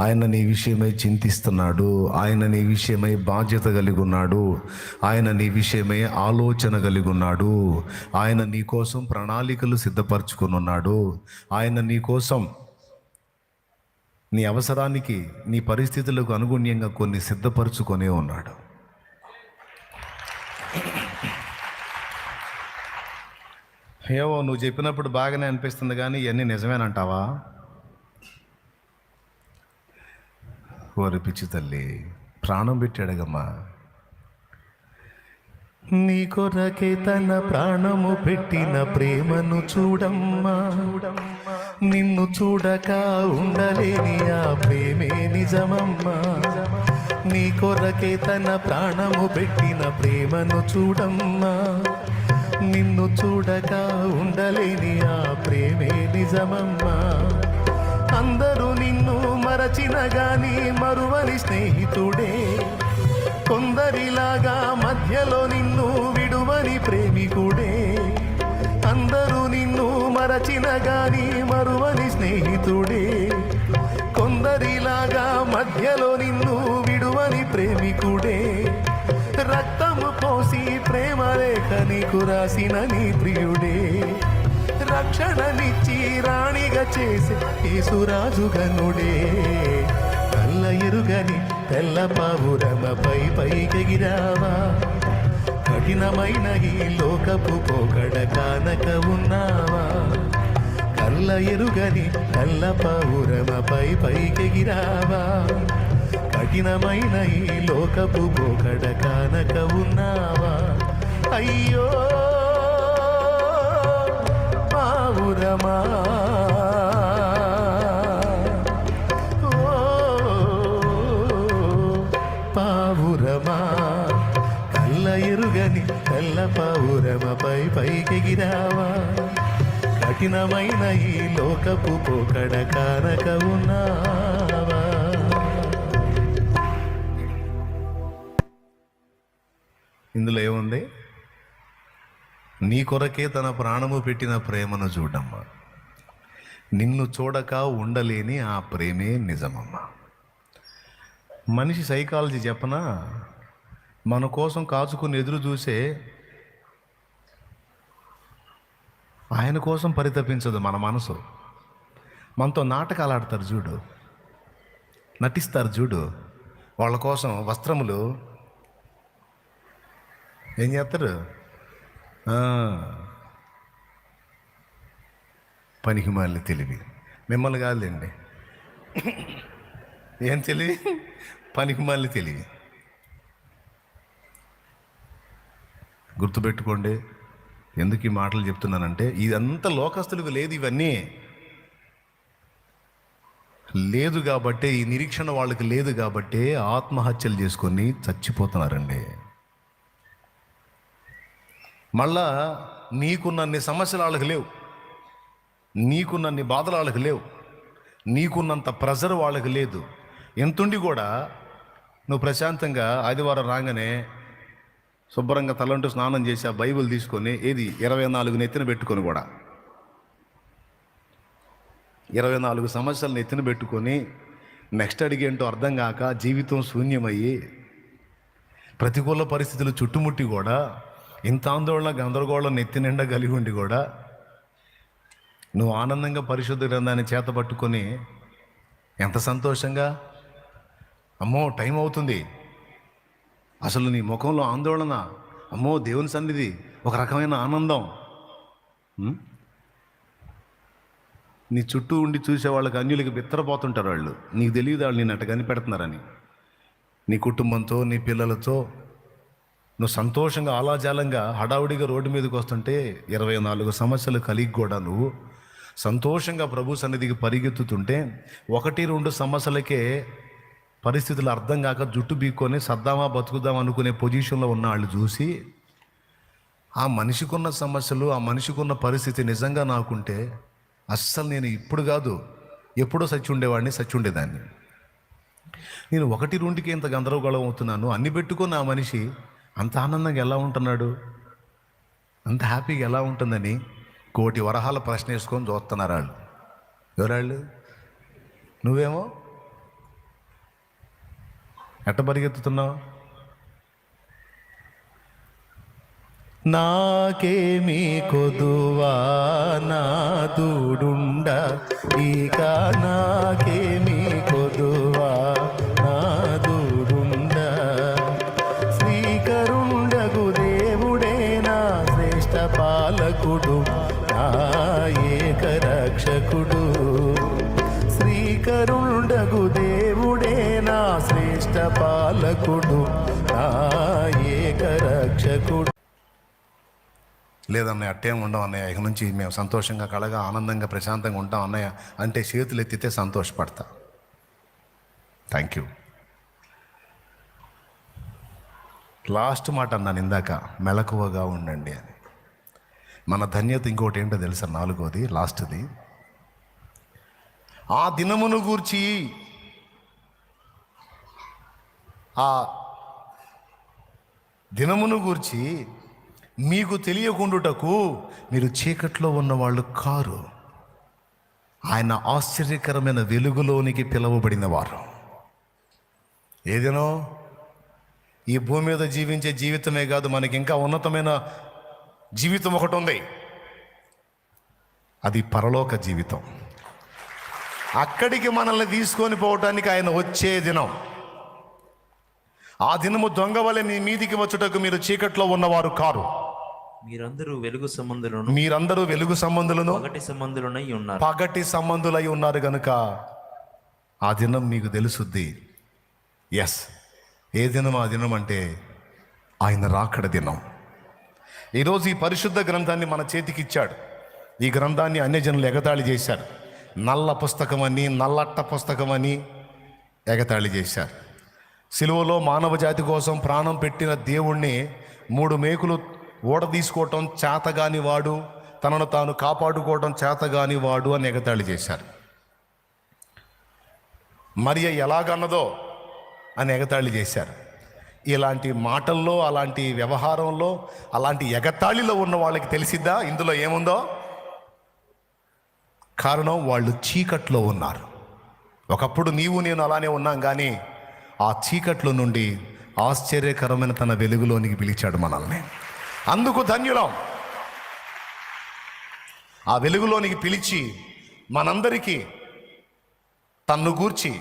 ఆయన నీ విషయమై చింతిస్తున్నాడు, ఆయన నీ విషయమై బాధ్యత కలిగి ఉన్నాడు, ఆయన నీ విషయమై ఆలోచన కలిగి ఉన్నాడు, ఆయన నీ కోసం ప్రణాళికలు సిద్ధపరచుకొని ఉన్నాడు, ఆయన నీ కోసం నీ అవసరానికి నీ పరిస్థితులకు అనుగుణ్యంగా కొన్ని సిద్ధపరచుకొనే ఉన్నాడు. ఏవో నువ్వు చెప్పినప్పుడు బాగానే అనిపిస్తుంది, కానీ ఇవన్నీ నిజమేనంటావా? ఓరి పిచ్చి తల్లి, ప్రాణం పెట్టాడుగమ్మా. నీ కొరకే తన ప్రాణము పెట్టిన ప్రేమను చూడమ్మా, నిన్ను చూడక ఉండలేని ఆ ప్రేమే నిజమమ్మా. నీ కొరకే తన ప్రాణము పెట్టిన ప్రేమను చూడమ్మా, నిన్ను చూడక ఉండలేని ఆ ప్రేమే నిజమమ్మా. అందరూ నిన్ను మరచిన గాని మరువని స్నేహితుడే, కొందరిలాగా మధ్యలో నిన్ను విడువని ప్రేమికుడే. అందరూ నిన్ను మరచిన గాని మరువని స్నేహితుడే, కొందరిలాగా మధ్యలో నిన్ను విడువని ప్రేమికుడే. రక్తము పోసి ప్రేమ లేఖ నీకు రాసిన నీ ప్రియుడే, రక్షణనిచ్చి రాణిగా చేసే యేసురాజుగనుడే. కళ్ళ ఎరుగని తెల్ల పావురమపై పైకెగిరావా, కఠినమైన ఈ లోకపు పోకడ కానక ఉన్నావా. కళ్ళ ఎరుగని తెల్ల పావురమపై పైకెగిరావా, కఠినమైన ఈ లోకపు పోకడ కానక ఉన్నావా. అయ్యో పావురమా, ఓ పావురమా, కళ్ళ ఎరుగని కళ్ళ పావురమపై పైకెగిరావా, కఠినమైన ఈ లోకపు పోకడ కానక ఉన్నావా. ఇందులో ఏముంది? నీ కొరకే తన ప్రాణము పెట్టిన ప్రేమను చూడమ్మా, నిన్ను చూడక ఉండలేని ఆ ప్రేమే నిజమమ్మా. మనిషి సైకాలజీ చెప్పనా, మన కోసం కాచుకుని ఎదురు చూసే ఆయన కోసం పరితపించదు మన మనసు. మనతో నాటకాలు ఆడతారు చూడు, నటిస్తారు చూడు, వాళ్ళ కోసం వస్త్రములు ఏం చేస్తారు, పనికి మాలిన తెలివి. మిమ్మల్ని కాదులేండి, ఏం తెలివి, పనికి మాలిన తెలివి. గుర్తుపెట్టుకోండి. ఎందుకు ఈ మాటలు చెప్తున్నానంటే, ఇదంతా లోకస్తులకు లేదు, ఇవన్నీ లేదు కాబట్టే, ఈ నిరీక్షణ వాళ్ళకి లేదు కాబట్టే ఆత్మహత్యలు చేసుకొని చచ్చిపోతున్నారండి. మళ్ళా నీకున్నన్ని సమస్యలు వాళ్ళకి లేవు, నీకున్నన్ని బాధలు వాళ్ళకి లేవు, నీకున్నంత ప్రెజర్ వాళ్ళకి లేదు. ఎంతుండి కూడా నువ్వు ప్రశాంతంగా ఆదివారం రాగానే శుభ్రంగా తలంటూ స్నానం చేసి ఆ బైబిల్ తీసుకొని ఏది 24 నెత్తిన పెట్టుకొని కూడా 24 సంవత్సరాలు నెత్తిన పెట్టుకొని నెక్స్ట్ అడిగేంటో అర్థం కాక జీవితం శూన్యమయ్యి ప్రతికూల పరిస్థితులు చుట్టుముట్టి కూడా ఇంత ఆందోళన గందరగోళం నెత్తి నిండా కలిగి ఉండి కూడా నువ్వు ఆనందంగా పరిశుద్ధ గ్రంథాన్ని చేత పట్టుకొని ఎంత సంతోషంగా, అమ్మో టైం అవుతుంది, అసలు నీ ముఖంలో ఆందోళన, అమ్మో దేవుని సన్నిధి, ఒక రకమైన ఆనందం. నీ చుట్టూ ఉండి చూసే వాళ్ళకి అన్యులకి బిత్తరపోతుంటారు వాళ్ళు. నీకు తెలియదు వాళ్ళు నేను అట్ట కనిపెడుతున్నారని. నీ కుటుంబంతో నీ పిల్లలతో నువ్వు సంతోషంగా ఆలాజాలంగా హడావుడిగా రోడ్డు మీదకి వస్తుంటే 24 సంవత్సరాలు కలిగి కూడా నువ్వు సంతోషంగా ప్రభు సన్నిధికి పరిగెత్తుతుంటే 1-2 సంవత్సరాలకే పరిస్థితులు అర్థం కాక జుట్టు బీక్కొని సర్దామా బతుకుదాం అనుకునే పొజిషన్లో ఉన్న వాళ్ళు చూసి ఆ మనిషికున్న సమస్యలు, ఆ మనిషికున్న పరిస్థితి నిజంగా నాకుంటే అస్సలు నేను ఇప్పుడు కాదు ఎప్పుడో సచ్చి ఉండేదాన్ని. నేను 1-2కి ఇంత గందరగోళం అవుతున్నాను, అన్ని పెట్టుకుని ఆ మనిషి అంత ఆనందంగా ఎలా ఉంటున్నాడు, అంత హ్యాపీగా ఎలా ఉంటుందని 1,000,000 వరహాల ప్రశ్న వేసుకొని చూస్తున్నారు వాళ్ళు. ఎవరాళ్ళు? నువ్వేమో ఎట్ట పరిగెత్తుతున్నావు? నాకేమీ కొదువా నాదుడుండ, ఇక నాకేమీ కొదువా నాదుడుండ, శ్రీకరుండగు దేవుడే నా శ్రేష్ఠ పాలకుడు, నా ఏక రక్షకుడు. శ్రీకరుండగు దేవుడే నా శ్రేష్ఠ పాలకుడు, నా ఏక రక్షకుడు. లేదన్నయ్య అట్టేం ఉండవు అన్నయ్య, ఇక నుంచి మేము సంతోషంగా కళగా ఆనందంగా ప్రశాంతంగా ఉంటాం అన్నయ్య అంటే చేతులు ఎత్తితే సంతోషపడతా. Thank you. లాస్ట్ మాట అన్నాను ఇందాక, మెలకువగా ఉండండి అని. మన ధన్యత ఇంకోటి ఏంటో తెలుసా? 4వది లాస్ట్ది, ఆ దినమును గూర్చి, ఆ దినమును గూర్చి మీకు తెలియకుండుటకు మీరు చీకట్లో ఉన్నవాళ్ళు కారు, ఆయన ఆశ్చర్యకరమైన వెలుగులోనికి పిలువబడిన వారు. ఏదేనో ఈ భూమి మీద జీవించే జీవితమే కాదు, మనకి ఇంకా ఉన్నతమైన జీవితం ఒకటి ఉంది, అది పరలోక జీవితం. అక్కడికి మనల్ని తీసుకొని పోవటానికి ఆయన వచ్చే దినం. ఆ దినము దొంగ వలె నీ మీదికి వచ్చుటకు మీరు చీకట్లో ఉన్నవారు కారు, మీరందరూ వెలుగు సంబంధులను పగటి సంబంధులై ఉన్నారు గనుక ఆ దినం మీకు తెలుసుద్ది. ఎస్, ఏ దినం ఆ దినం అంటే ఆయన రాకడ దినం. ఈరోజు ఈ పరిశుద్ధ గ్రంథాన్ని మన చేతికి ఇచ్చాడు. ఈ గ్రంథాన్ని అన్యజనులు ఎగతాళి చేశారు. నల్ల పుస్తకం అని, నల్లట్ట పుస్తకం అని ఎగతాళి చేశారు. సిలువలో మానవ జాతి కోసం ప్రాణం పెట్టిన దేవుణ్ణి 3 మేకులు ఓడ తీసుకోవటం చేతగాని వాడు, తనను తాను కాపాడుకోవటం చేతగాని వాడు అని ఎగతాళి చేశారు. మరియ ఎలాగన్నదో అని ఎగతాళి చేశారు. ఇలాంటి మాటల్లో, అలాంటి వ్యవహారంలో, అలాంటి ఎగతాళిలో ఉన్న వాళ్ళకి తెలిసిద్దా ఇందులో ఏముందో? కారణం వాళ్ళు చీకట్లో ఉన్నారు. ఒకప్పుడు నీవు నేను అలానే ఉన్నాం, కానీ ఆ చీకట్లో నుండి ఆశ్చర్యకరమైన తన వెలుగులోనికి పిలిచాడు మనల్ని. అందుకు ధన్యులం. ఆ వెలుగులోనికి పిలిచి మనందరికీ తన్ను గూర్చి,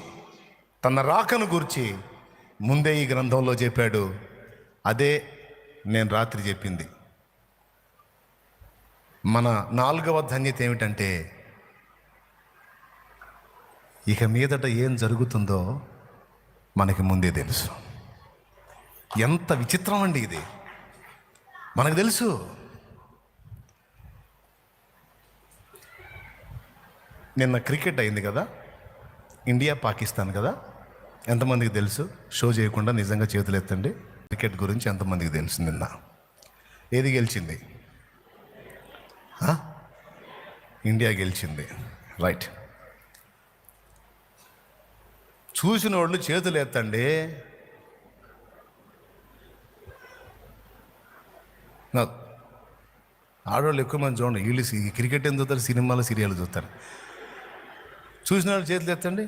తన రాకను గూర్చి ముందే ఈ గ్రంథంలో చెప్పాడు. అదే నేను రాత్రి చెప్పింది. మన 4వ ధన్యత ఏమిటంటే, ఇక మీదట ఏం జరుగుతుందో మనకి ముందే తెలుసు. ఎంత విచిత్రం అండి ఇది! మనకు తెలుసు. నిన్న క్రికెట్ అయింది కదా, ఇండియా పాకిస్తాన్ కదా. ఎంతమందికి తెలుసు? షో చేయకుండా నిజంగా చేతులు ఎత్తండి. క్రికెట్ గురించి ఎంతమందికి తెలుసు? నిన్న ఏది గెలిచింది? ఇండియా గెలిచింది. రైట్. చూసిన వాళ్ళు చేతులు ఎత్తండి. ఆడవాళ్ళు ఎక్కువ మంది చూడండి. వీళ్ళు క్రికెట్ ఏం చూస్తారు? సినిమాలు, సీరియల్ చూస్తారు. చూసిన వాళ్ళు చేతులు ఎత్తండి.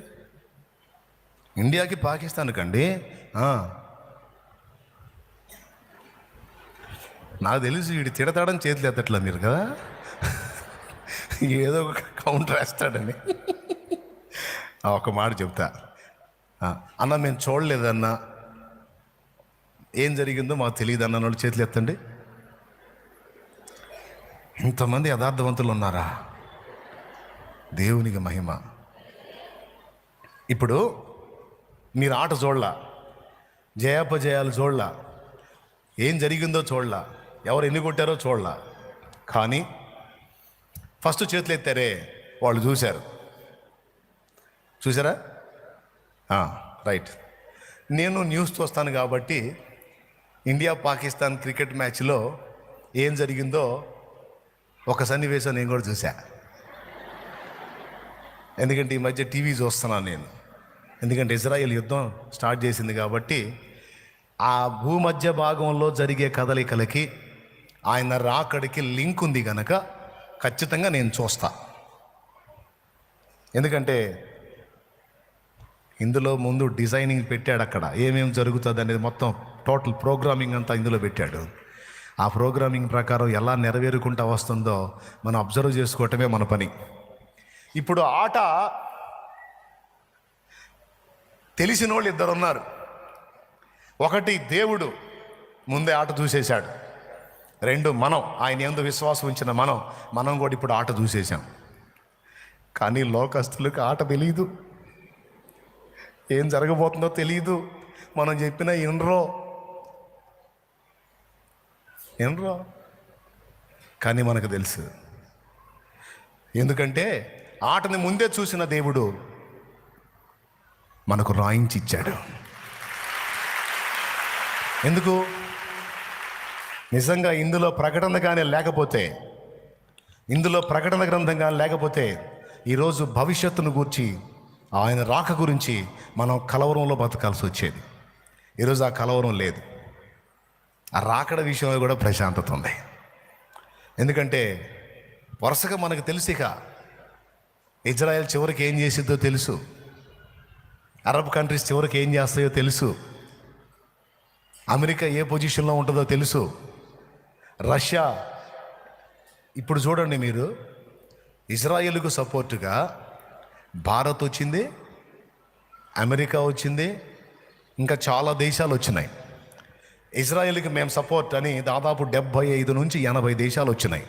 ఇండియాకి పాకిస్తాన్కి అండి. నాకు తెలిసి వీడి తిడతాడని చేతులు ఎత్తట్లా మీరు కదా, ఏదో ఒక కౌంటర్ వేస్తాడని. ఒక మాట చెప్తా అన్న, మేము చూడలేదన్నా, ఏం జరిగిందో మాకు తెలియదు అన్న వాళ్ళు చేతులు ఎత్తండి. ఇంతమంది యథార్థవంతులు ఉన్నారా? దేవునికి మహిమ. ఇప్పుడు మీరు ఆట చూడలా, జయాపజయాలు చూడలా, ఏం జరిగిందో చూడలా, ఎవరు ఎన్ని కొట్టారో చూడలా, కానీ ఫస్ట్ చేతులు ఎత్తారే వాళ్ళు చూసారా? రైట్. నేను న్యూస్ చూస్తాను కాబట్టి ఇండియా పాకిస్తాన్ క్రికెట్ మ్యాచ్లో ఏం జరిగిందో ఒక సన్నివేశం నేను కూడా చూసా. ఎందుకంటే ఈ మధ్య టీవీ చూస్తున్నాను నేను. ఎందుకంటే ఇజ్రాయెల్ యుద్ధం స్టార్ట్ చేసింది కాబట్టి ఆ భూమధ్య భాగంలో జరిగే కదలికలకి ఆయన రాకడికి లింక్ ఉంది కనుక ఖచ్చితంగా నేను చూస్తా. ఎందుకంటే ఇందులో ముందు డిజైనింగ్ పెట్టాడు, అక్కడ ఏమేమి జరుగుతుంది అనేది మొత్తం టోటల్ ప్రోగ్రామింగ్ అంతా ఇందులో పెట్టాడు. ఆ ప్రోగ్రామింగ్ ప్రకారం ఎలా నెరవేరుకుంటూ వస్తుందో మనం అబ్జర్వ్ చేసుకోవటమే మన పని. ఇప్పుడు ఆట తెలిసిన వాళ్ళు ఇద్దరు ఉన్నారు. ఒకటి దేవుడు ముందే ఆట చూసేశాడు. రెండు మనం, ఆయన యందు విశ్వాసం ఉంచిన మనం కూడా ఇప్పుడు ఆట చూసేసాం. కానీ లోకస్తులకు ఆట తెలియదు, ఏం జరగబోతుందో తెలియదు. మనం చెప్పిన వినరో కానీ మనకు తెలుసు. ఎందుకంటే ఆటని ముందే చూసిన దేవుడు మనకు రాయించి ఇచ్చాడు. ఎందుకు? నిజంగా ఇందులో ప్రకటన కానీ లేకపోతే, ఇందులో ప్రకటన గ్రంథం కానీ లేకపోతే ఈరోజు భవిష్యత్తును గూర్చి, ఆయన రాక గురించి మనం కలవరంలో బతకాల్సి వచ్చేది. ఈరోజు ఆ కలవరం లేదు. ఆ రాకడ విషయంలో కూడా ప్రశాంతత ఉంది. ఎందుకంటే వరుసగా మనకు తెలుసు, ఇక ఇజ్రాయెల్ చివరికి ఏం చేసిద్దో తెలుసు, అరబ్ కంట్రీస్ చివరికి ఏం చేస్తాయో తెలుసు, అమెరికా ఏ పొజిషన్లో ఉంటుందో తెలుసు, రష్యా. ఇప్పుడు చూడండి మీరు, ఇజ్రాయెల్కు సపోర్టుగా భారత్ వచ్చింది, అమెరికా వచ్చింది, ఇంకా చాలా దేశాలు వచ్చినాయి. ఇజ్రాయెల్కి మేము సపోర్ట్ అని దాదాపు 75 నుంచి 80 దేశాలు వచ్చినాయి.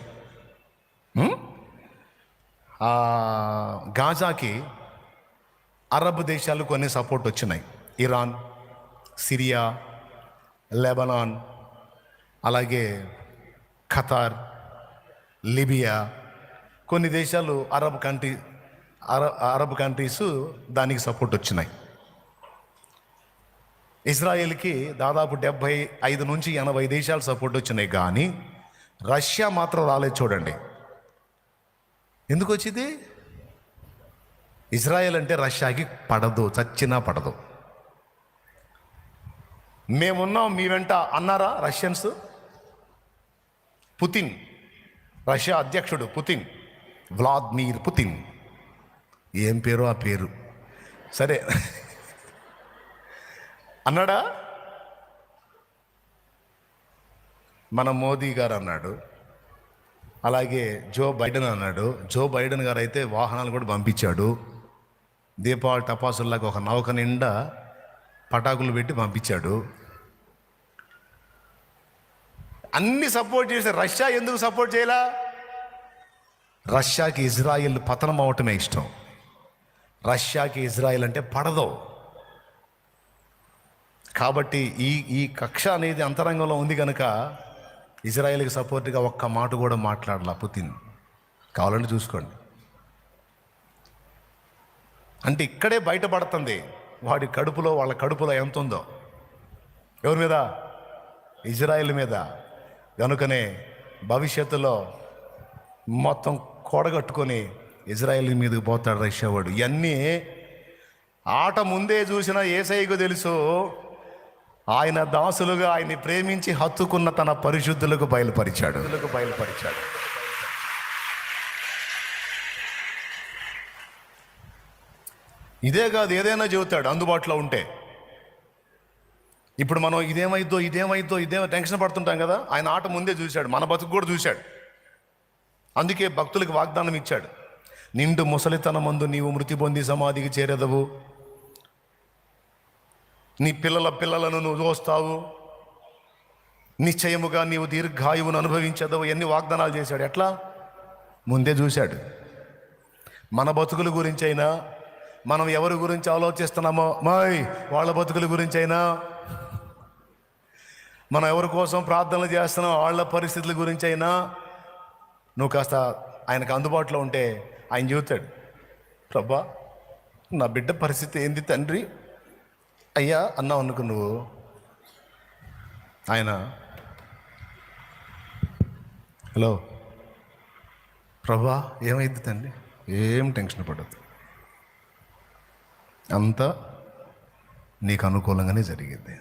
గాజాకి అరబ్ దేశాలు కొన్ని సపోర్ట్ వచ్చినాయి. ఇరాన్, సిరియా, లెబనాన్, అలాగే ఖతార్, లిబియా, కొన్ని దేశాలు అరబ్ కంట్రీస్ దానికి సపోర్ట్ వచ్చినాయి. ఇజ్రాయెల్కి దాదాపు 75 నుంచి 80 దేశాలు సపోర్ట్ వచ్చినాయి. కానీ రష్యా మాత్రం రాలేదు. చూడండి ఎందుకు వచ్చింది? ఇజ్రాయెల్ అంటే రష్యాకి పడదు, చచ్చినా పడదు. మేమున్నాం మీ వెంట అన్నారా రష్యన్స్? పుతిన్, రష్యా అధ్యక్షుడు పుతిన్, వ్లాదిమిర్ పుతిన్, ఏం పేరు ఆ పేరు, సరే అన్నాడా? మన మోదీ గారు అన్నాడు, అలాగే జో బైడెన్ అన్నాడు. జో బైడెన్ గారు అయితే వాహనాలు కూడా పంపించాడు. దీపావళి టపాసుల్లాగా ఒక నౌక నిండా పటాకులు పెట్టి పంపించాడు. అన్ని సపోర్ట్ చేసి రష్యా ఎందుకు సపోర్ట్ చేయలా? రష్యాకి ఇజ్రాయెల్ పతనం అవటమే ఇష్టం. రష్యాకి ఇజ్రాయెల్ అంటే పడదు. కాబట్టి ఈ కక్ష అనేది అంతరంగంలో ఉంది కనుక ఇజ్రాయెల్కి సపోర్ట్గా ఒక్క మాట కూడా మాట్లాడాల పుతిన్. కావాలంటే చూసుకోండి. అంటే ఇక్కడే బయటపడుతుంది వాళ్ళ కడుపులో ఎంత ఉందో. ఎవరి మీద? ఇజ్రాయెల్ మీద. కనుకనే భవిష్యత్తులో మొత్తం కూడగట్టుకొని ఇజ్రాయెల్ మీదకి పోతాడు రష్యా వాడు. ఇవన్నీ ఆట ముందే చూసిన యేసయ్యకు తెలుసు. ఆయన దాసులుగా ఆయన్ని ప్రేమించి హత్తుకున్న తన పరిశుద్ధులకు బయలుపరిచాడు. ఇదే కాదు, ఏదైనా చెబుతాడు అందుబాటులో ఉంటే. ఇప్పుడు మనం ఇదేమైద్దో టెన్షన్ పడుతుంటాం కదా. ఆయన ఆట ముందే చూశాడు, మన బతుకు కూడా చూశాడు. అందుకే భక్తులకు వాగ్దానం ఇచ్చాడు, నిండు ముసలితనమందు నీవు మృతి పొంది సమాధికి చేరెదవు, నీ పిల్లలను నువ్వు చూస్తావు, నిశ్చయముగా నీవు దీర్ఘాయువును అనుభవించదవు. ఎన్ని వాగ్దానాలు చేశాడు. ఎట్లా? ముందే చూశాడు. మన బతుకుల గురించి అయినా, మనం ఎవరి గురించి ఆలోచిస్తున్నామో వాళ్ళ బతుకుల గురించి అయినా, మనం ఎవరి కోసం ప్రార్థనలు చేస్తున్నాం వాళ్ళ పరిస్థితుల గురించి అయినా నువ్వు కాస్త ఆయనకు అందుబాటులో ఉంటే ఆయన చెబుతాడు, ప్రభా నా బిడ్డ పరిస్థితి ఏంది తండ్రి అయ్యా అన్నావు అనుకో నువ్వు, ఆయన హలో ప్రభా ఏమైంది తండ్రి, ఏం టెన్షన్ పడద్దు, అంతా నీకు అనుకూలంగానే జరిగింది.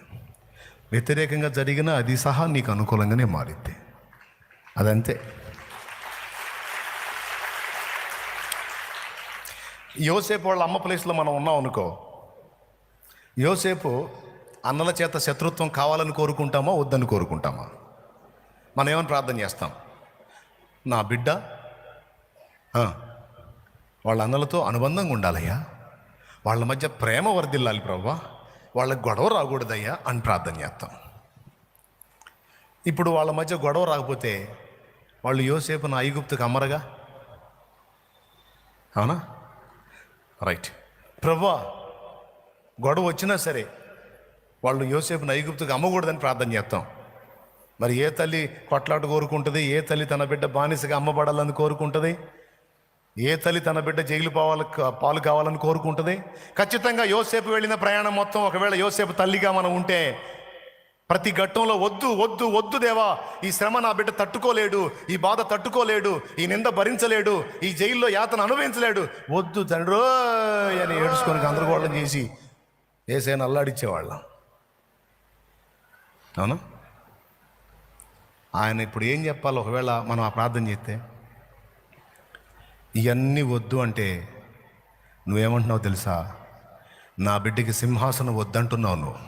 వ్యతిరేకంగా జరిగినా అది సహా నీకు అనుకూలంగానే మారింది. అదంతే. యోసేపు వాళ్ళ అమ్మ ప్లేస్లో మనం ఉన్నాం అనుకో, యోసేపు అన్నల చేత శత్రుత్వం కావాలని కోరుకుంటామా వద్దని కోరుకుంటామా? మనం ఏమని ప్రార్థన చేస్తాం? నా బిడ్డ వాళ్ళ అన్నలతో అనుబంధంగా ఉండాలయ్యా, వాళ్ళ మధ్య ప్రేమ వర్ధిల్లాలి ప్రభువా, వాళ్ళకి గొడవ రాకూడదయ్యా అని ప్రార్థన చేస్తాం. ఇప్పుడు వాళ్ళ మధ్య గొడవ రాకపోతే వాళ్ళు యోసేపును ఐగుప్తుకు అమ్మరగా, అవునా? రైట్. ప్రభువా గొడవ వచ్చినా సరే వాళ్ళు యోసేపును ఐగుప్తుకు అమ్మకూడదని ప్రార్థన చేస్తాం. మరి ఏ తల్లి కొట్లాట కోరుకుంటుంది? ఏ తల్లి తన బిడ్డ బానిసగా అమ్మబడాలని కోరుకుంటుంది? ఏ తల్లి తన బిడ్డ జైలు పాలు కావాలని కోరుకుంటుంది? ఖచ్చితంగా యోసేపు వెళ్ళిన ప్రయాణం మొత్తం, ఒకవేళ యోసేపు తల్లిగా మనం ఉంటే ప్రతి ఘట్టంలో వద్దు వద్దు వద్దు దేవా, ఈ శ్రమ నా బిడ్డ తట్టుకోలేడు, ఈ బాధ తట్టుకోలేడు, ఈ నింద భరించలేడు, ఈ జైల్లో యాతన అనుభవించలేడు, వద్దు తండ్రో అని ఏడుచుకొని గందరగోళం చేసి ఏసైనా అల్లాడిచ్చేవాళ్ళం, అవునా? ఆయన ఇప్పుడు ఏం చెప్పాలి ఒకవేళ మనం ఆ ప్రార్థన చేస్తే? ఇవన్నీ వద్దు అంటే నువ్వేమంటున్నావు తెలుసా? నా బిడ్డకి సింహాసనం వద్దంటున్నావు నువ్వు,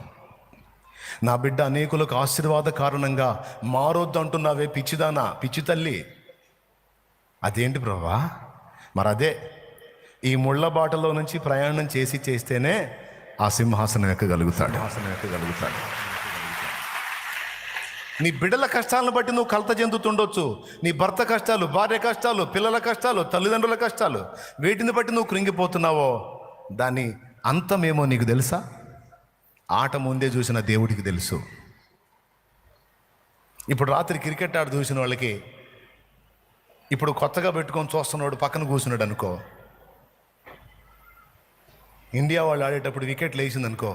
నా బిడ్డ అనేకులకు ఆశీర్వాద కారణంగా మారొద్దు అంటున్నావే పిచ్చిదానా, పిచ్చి తల్లి. అదేంటి ప్రభా? మరి అదే, ఈ ముళ్ళ బాటలో నుంచి ప్రయాణం చేస్తేనే ఆ సింహాసనం ఎక్కగలుగుతాడు. నీ బిడ్డల కష్టాలను బట్టి నువ్వు కలత చెందుతుండొచ్చు. నీ భర్త కష్టాలు, భార్య కష్టాలు, పిల్లల కష్టాలు, తల్లిదండ్రుల కష్టాలు, వీటిని బట్టి నువ్వు కృంగిపోతున్నావో దాని అంతమేమో నీకు తెలుసా? ఆట ముందే చూసిన దేవుడికి తెలుసు. ఇప్పుడు రాత్రి క్రికెట్ ఆట చూసిన వాళ్ళకి, ఇప్పుడు కొత్తగా పెట్టుకొని చూస్తున్నాడు పక్కన కూర్చున్నాడు అనుకో, ఇండియా వాళ్ళు ఆడేటప్పుడు వికెట్లు వేసింది అనుకో,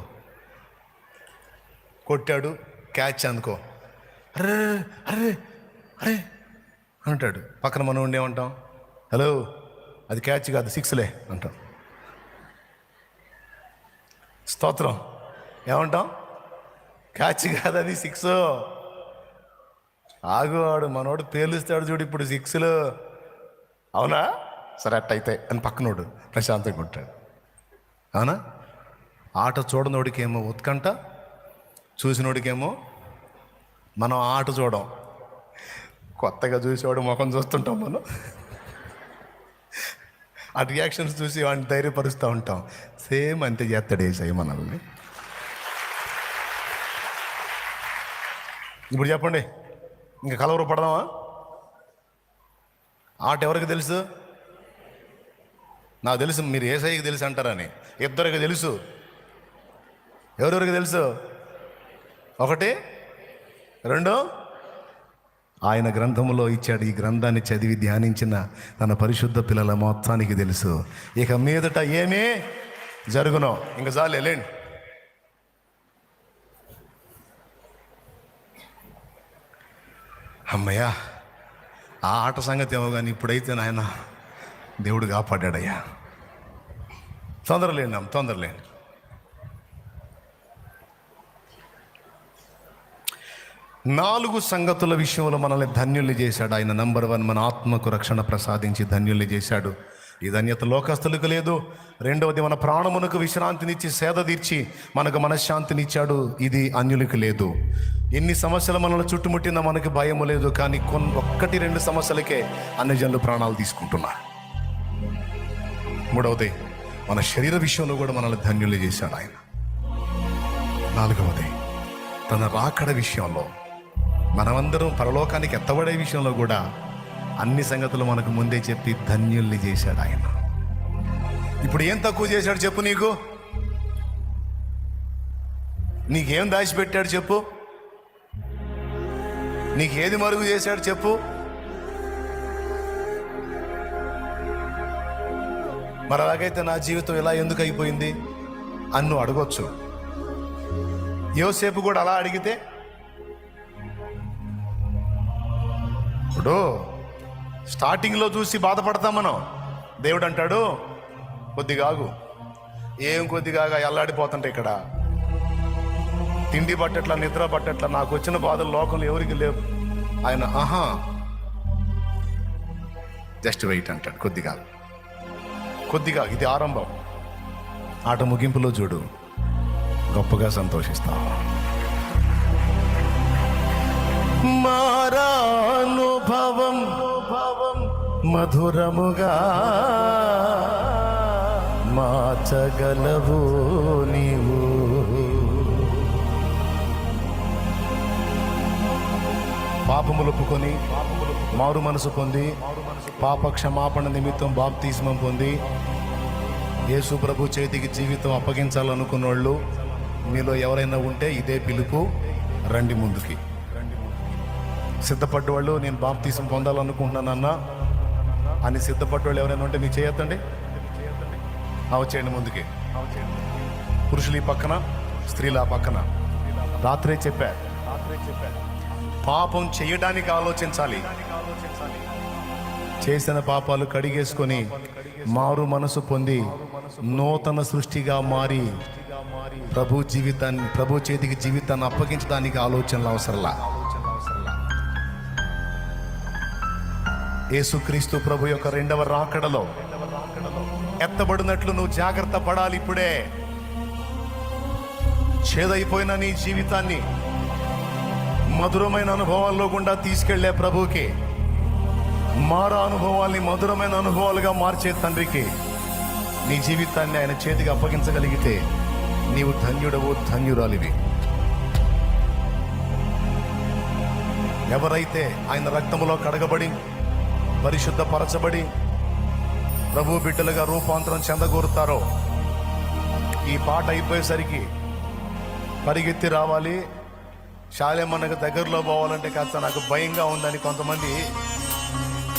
కొట్టాడు క్యాచ్ అనుకో, అరే అరే అరే అంటాడు. పక్కన మనం ఉండేమంటాం, హలో అది క్యాచ్ కాదు సిక్స్లే అంటాం. స్తోత్రం. ఏమంటాం? క్యాచ్ కాదు అది సిక్స్. ఆగువాడు మనోడు పేలుస్తాడు చూడు ఇప్పుడు సిక్స్లు, అవునా సరే అట్టయితే అని పక్కనోడు ప్రశాంతంగా ఉంటాడు, అవునా? ఆట చూడనోడికేమో ఉత్కంఠ, చూసినోడికేమో మనం ఆట చూడం, కొత్తగా చూసేవాడు ముఖం చూస్తుంటాం మనం, ఆ రియాక్షన్స్ చూసి వాడిని ధైర్యపరుస్తూ ఉంటాం. సేమ్ అంతే చేస్తాడు ఏసై మనల్ని. ఇప్పుడు చెప్పండి, ఇంకా కలవరు పడదామా? ఆట ఎవరికి తెలుసు? నాకు తెలుసు, మీరు ఏసైకి తెలుసు అంటారని. ఇద్దరికి తెలుసు. ఎవరెవరికి తెలుసు? ఒకటి, రెండు, ఆయన గ్రంథములో ఇచ్చాడు. ఈ గ్రంథాన్ని చదివి ధ్యానించిన తన పరిశుద్ధ పిల్లల మొత్తానికి తెలుసు. ఇక మీదట ఏమీ జరుగునో ఇంకా చాలు వెళ్ళండి. అమ్మయ్యా, ఆ ఆట సంగతి ఏమో కానీ ఇప్పుడైతే నాయన దేవుడు కాపాడాడయ్యా. తొందరలేండి అమ్మ, తొందరలేండి. నాలుగు సంగతుల విషయంలో మనల్ని ధన్యుల్ని చేశాడు ఆయన. నంబర్ 1, మన ఆత్మకు రక్షణ ప్రసాదించి ధన్యుల్ని చేశాడు. ఈ ధన్యత లోకస్తులకు లేదు. రెండవది, మన ప్రాణమునకు విశ్రాంతినిచ్చి సేద తీర్చి మనకు మనశ్శాంతినిచ్చాడు. ఇది అన్యులకు లేదు. ఎన్ని సమస్యలు మనల్ని చుట్టుముట్టినా మనకి భయము లేదు. కానీ 1-2 సమస్యలకే అన్ని జనులు ప్రాణాలు తీసుకుంటున్నారు. మూడవది, మన శరీర విషయంలో కూడా మనల్ని ధన్యులు చేశాడు ఆయన. నాలుగవది, తన రాకడ విషయంలో మనమందరం పరలోకానికి ఎత్తబడే విషయంలో కూడా అన్ని సంగతులు మనకు ముందే చెప్పి ధన్యుల్ని చేశాడు ఆయన. ఇప్పుడు ఏం తక్కువ చేశాడు చెప్పు? నీకేం దాచిపెట్టాడు చెప్పు? నీకేది మరుగు చేశాడు చెప్పు? మరి అలాగైతే నా జీవితం ఇలా ఎందుకు అయిపోయింది అని నువ్వు అడగొచ్చు. యోసేపు కూడా అలా అడిగితే, ఇప్పుడు స్టార్టింగ్లో చూసి బాధపడతాం మనం. దేవుడు అంటాడు, కొద్దిగా ఆగు. ఏం కొద్దిగా ఎల్లాడిపోతుంటే ఇక్కడ తిండి పట్టట్లా, నిద్ర పట్టట్లా, నాకు వచ్చిన బాధలు లోకంలో ఎవరికి లేవు. ఆయన జస్ట్ వెయిట్ అంటాడు. కొద్దిగా ఇది ఆరంభం. ఆట ముగింపులో చూడు, గొప్పగా సంతోషిస్తాం. మారానుభవం మధురముగా మార్చగలవు నీవు. పాపములొప్పుకొని మారు మనసు పొంది పాప క్షమాపణ నిమిత్తం బాప్తిస్మం పొంది యేసు ప్రభు చేతికి జీవితం అప్పగించాలనుకున్నోళ్ళు మీలో ఎవరైనా ఉంటే ఇదే పిలుపు, రండి ముందుకి. సిద్ధపడ్డవాళ్ళు, నేను బాప్తిసం పొందాలనుకుంటున్నానన్నా అని సిద్ధపడ్డవాళ్ళు ఎవరైనా ఉంటే మీకు చేయొద్దండి. వచ్చేయండి ముందుకి. పురుషులు ఈ పక్కన, స్త్రీలు ఆ పక్కన. రాత్రే చెప్పా, పాపం చేయడానికి ఆలోచించాలి. చేసిన పాపాలు కడిగేసుకొని మారు మనసు పొంది నూతన సృష్టిగా మారి ప్రభు చేతికి జీవితాన్ని అప్పగించడానికి ఆలోచనలు అవసరంలా. యేసుక్రీస్తు ప్రభు యొక్క 2వ రాకడలో ఎత్తబడినట్లు నువ్వు జాగ్రత్త పడాలి. ఇప్పుడే చేదైపోయిన నీ జీవితాన్ని మధురమైన అనుభవాల్లో గుండా తీసుకెళ్లే ప్రభువుకి, మారా అనుభవాల్ని మధురమైన అనుభవాలుగా మార్చే తండ్రికి నీ జీవితాన్ని ఆయన చేతికి అప్పగించగలిగితే నీవు ధన్యుడవు, ధన్యురాలివి. ఎవరైతే ఆయన రక్తములో కడగబడి పరిశుద్ధపరచబడి ప్రభు బిడ్డలుగా రూపాంతరం చెందగోరుతారో, ఈ పాట అయిపోయేసరికి పరిగెత్తి రావాలి. శాలేమన్నకు దగ్గరలో పోవాలంటే కాస్త నాకు భయంగా ఉందని కొంతమంది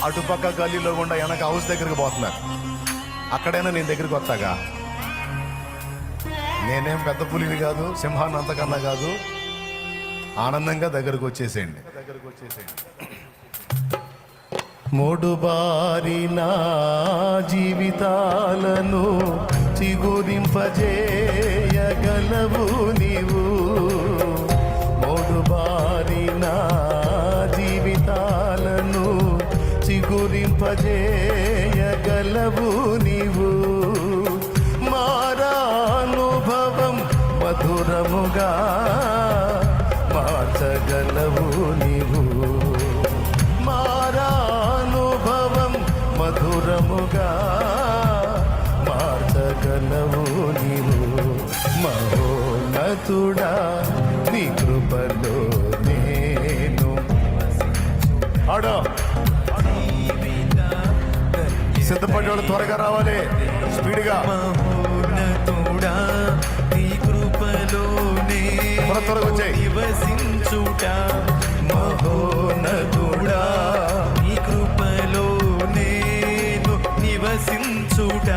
అటుపక్క గల్లీలో గుండా వెనక హౌస్ దగ్గరికి పోతున్నారు. అక్కడైనా నేను దగ్గరికి వస్తాగా. నేనేం పెద్ద పులిని కాదు, సింహాన్ని అంతకన్నా కాదు. ఆనందంగా దగ్గరకు వచ్చేసేయండి. మూడుబారిన జీవితాలను చిగురింపజేయగలవు నీవు. మూడుబారిన జీవితాలను చిగురింపజేయగలవు నీవు. మారానుభవం మధురముగా మార్చగలవు నీవు. మారానుభవం మధురముగా మార్చగలవు నీవు. మహోన్నతుడా నీ కృపలో నేను ఆడో. సిద్ధపడ్డాడు, త్వరగా రావాలి, స్పీడ్గా. మహోన్నతుడా నీ కృపలోనే త్వరగా వచ్చాయి. నివసించుట. మహోన్నతుడా నీ కృపలో నేను నివసించుట.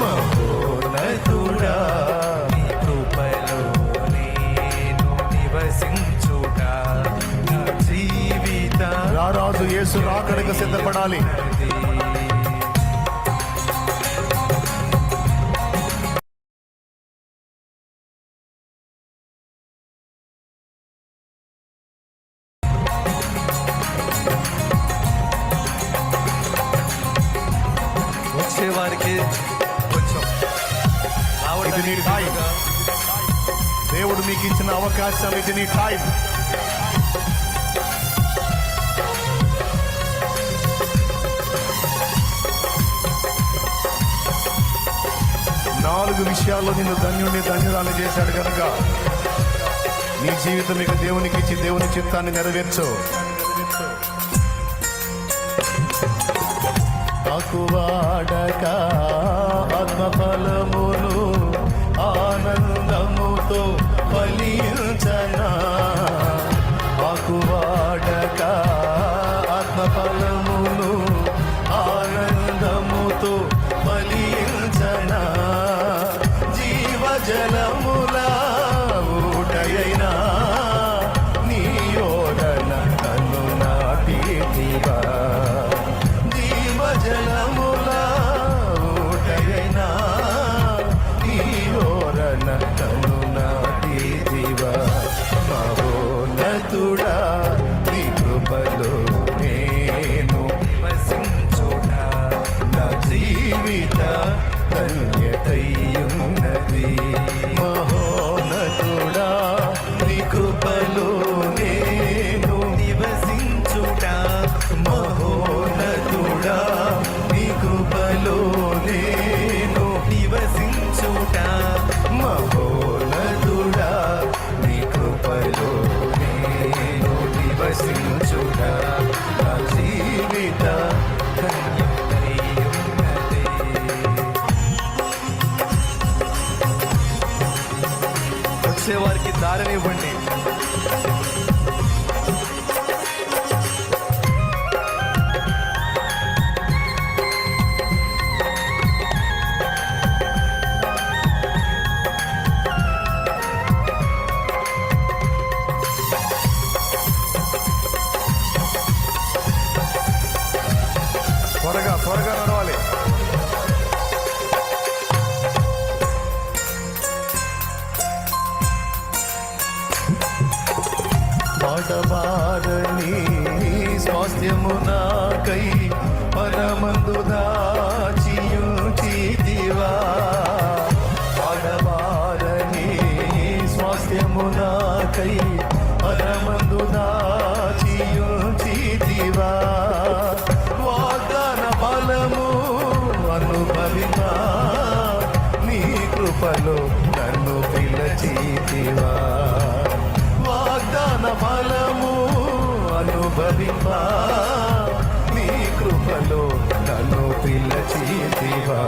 మహోన్నతుడా నీ కృపలో నేను నివసించుట. నా జీవిత రారాజు యేసు రాకడకు సిద్ధపడాలి. వారికి కొంచెం ఇది నీ టైం. దేవుడు మీకు ఇచ్చిన అవకాశం, ఇది నీ టైం. నాలుగు విషయాల్లో నిన్ను ధన్యురాలు చేశాడు కనుక నీ జీవితం ఇక దేవునికి ఇచ్చి దేవుని చిత్తాన్ని నెరవేర్చు. ఆకువాడక ఆత్మఫలమును ఆనందముతో ఫలించనా. ఆకువాడక ఆత్మఫలమును ఆనందముతో ఫలించనా. జీవజలముల ఊటయైనా నీ యోడన నన్ను నాటితివా. జీవజలముల ఊటయైనా నీ యోడన నన్ను నాటితివా. మహోన్నతుడా నీ కృపలో నేను వసించుటా నా జీవిత ధన్యతయున్నది. మహోన్నతుడా నీ కృపలో నేను నివసించుటా మహోన్నతుడా నీ కృపలో నేను నివసించుటా మహోన్నతుడా నీ కృపలో నేను నివసించుట. నా జీవిత ధన్యతయున్నది. వచ్చేవారికి దారినివ్వండి. త్వరగా నడవాలి. పాటబారని స్వాస్థ్యము నాకై పరమందు దాచియుచితివా. పాటబారని స్వాస్థ్యము నాకై పరమందు దాచియుచితివా. వాగ్దాన ఫలము అనుభవిమా నీ కృపలో నన్ను పిలచితివా. వాగ్దాన ఫలము అనుభవిమా నీ కృపలో నన్ను పిలచితివా.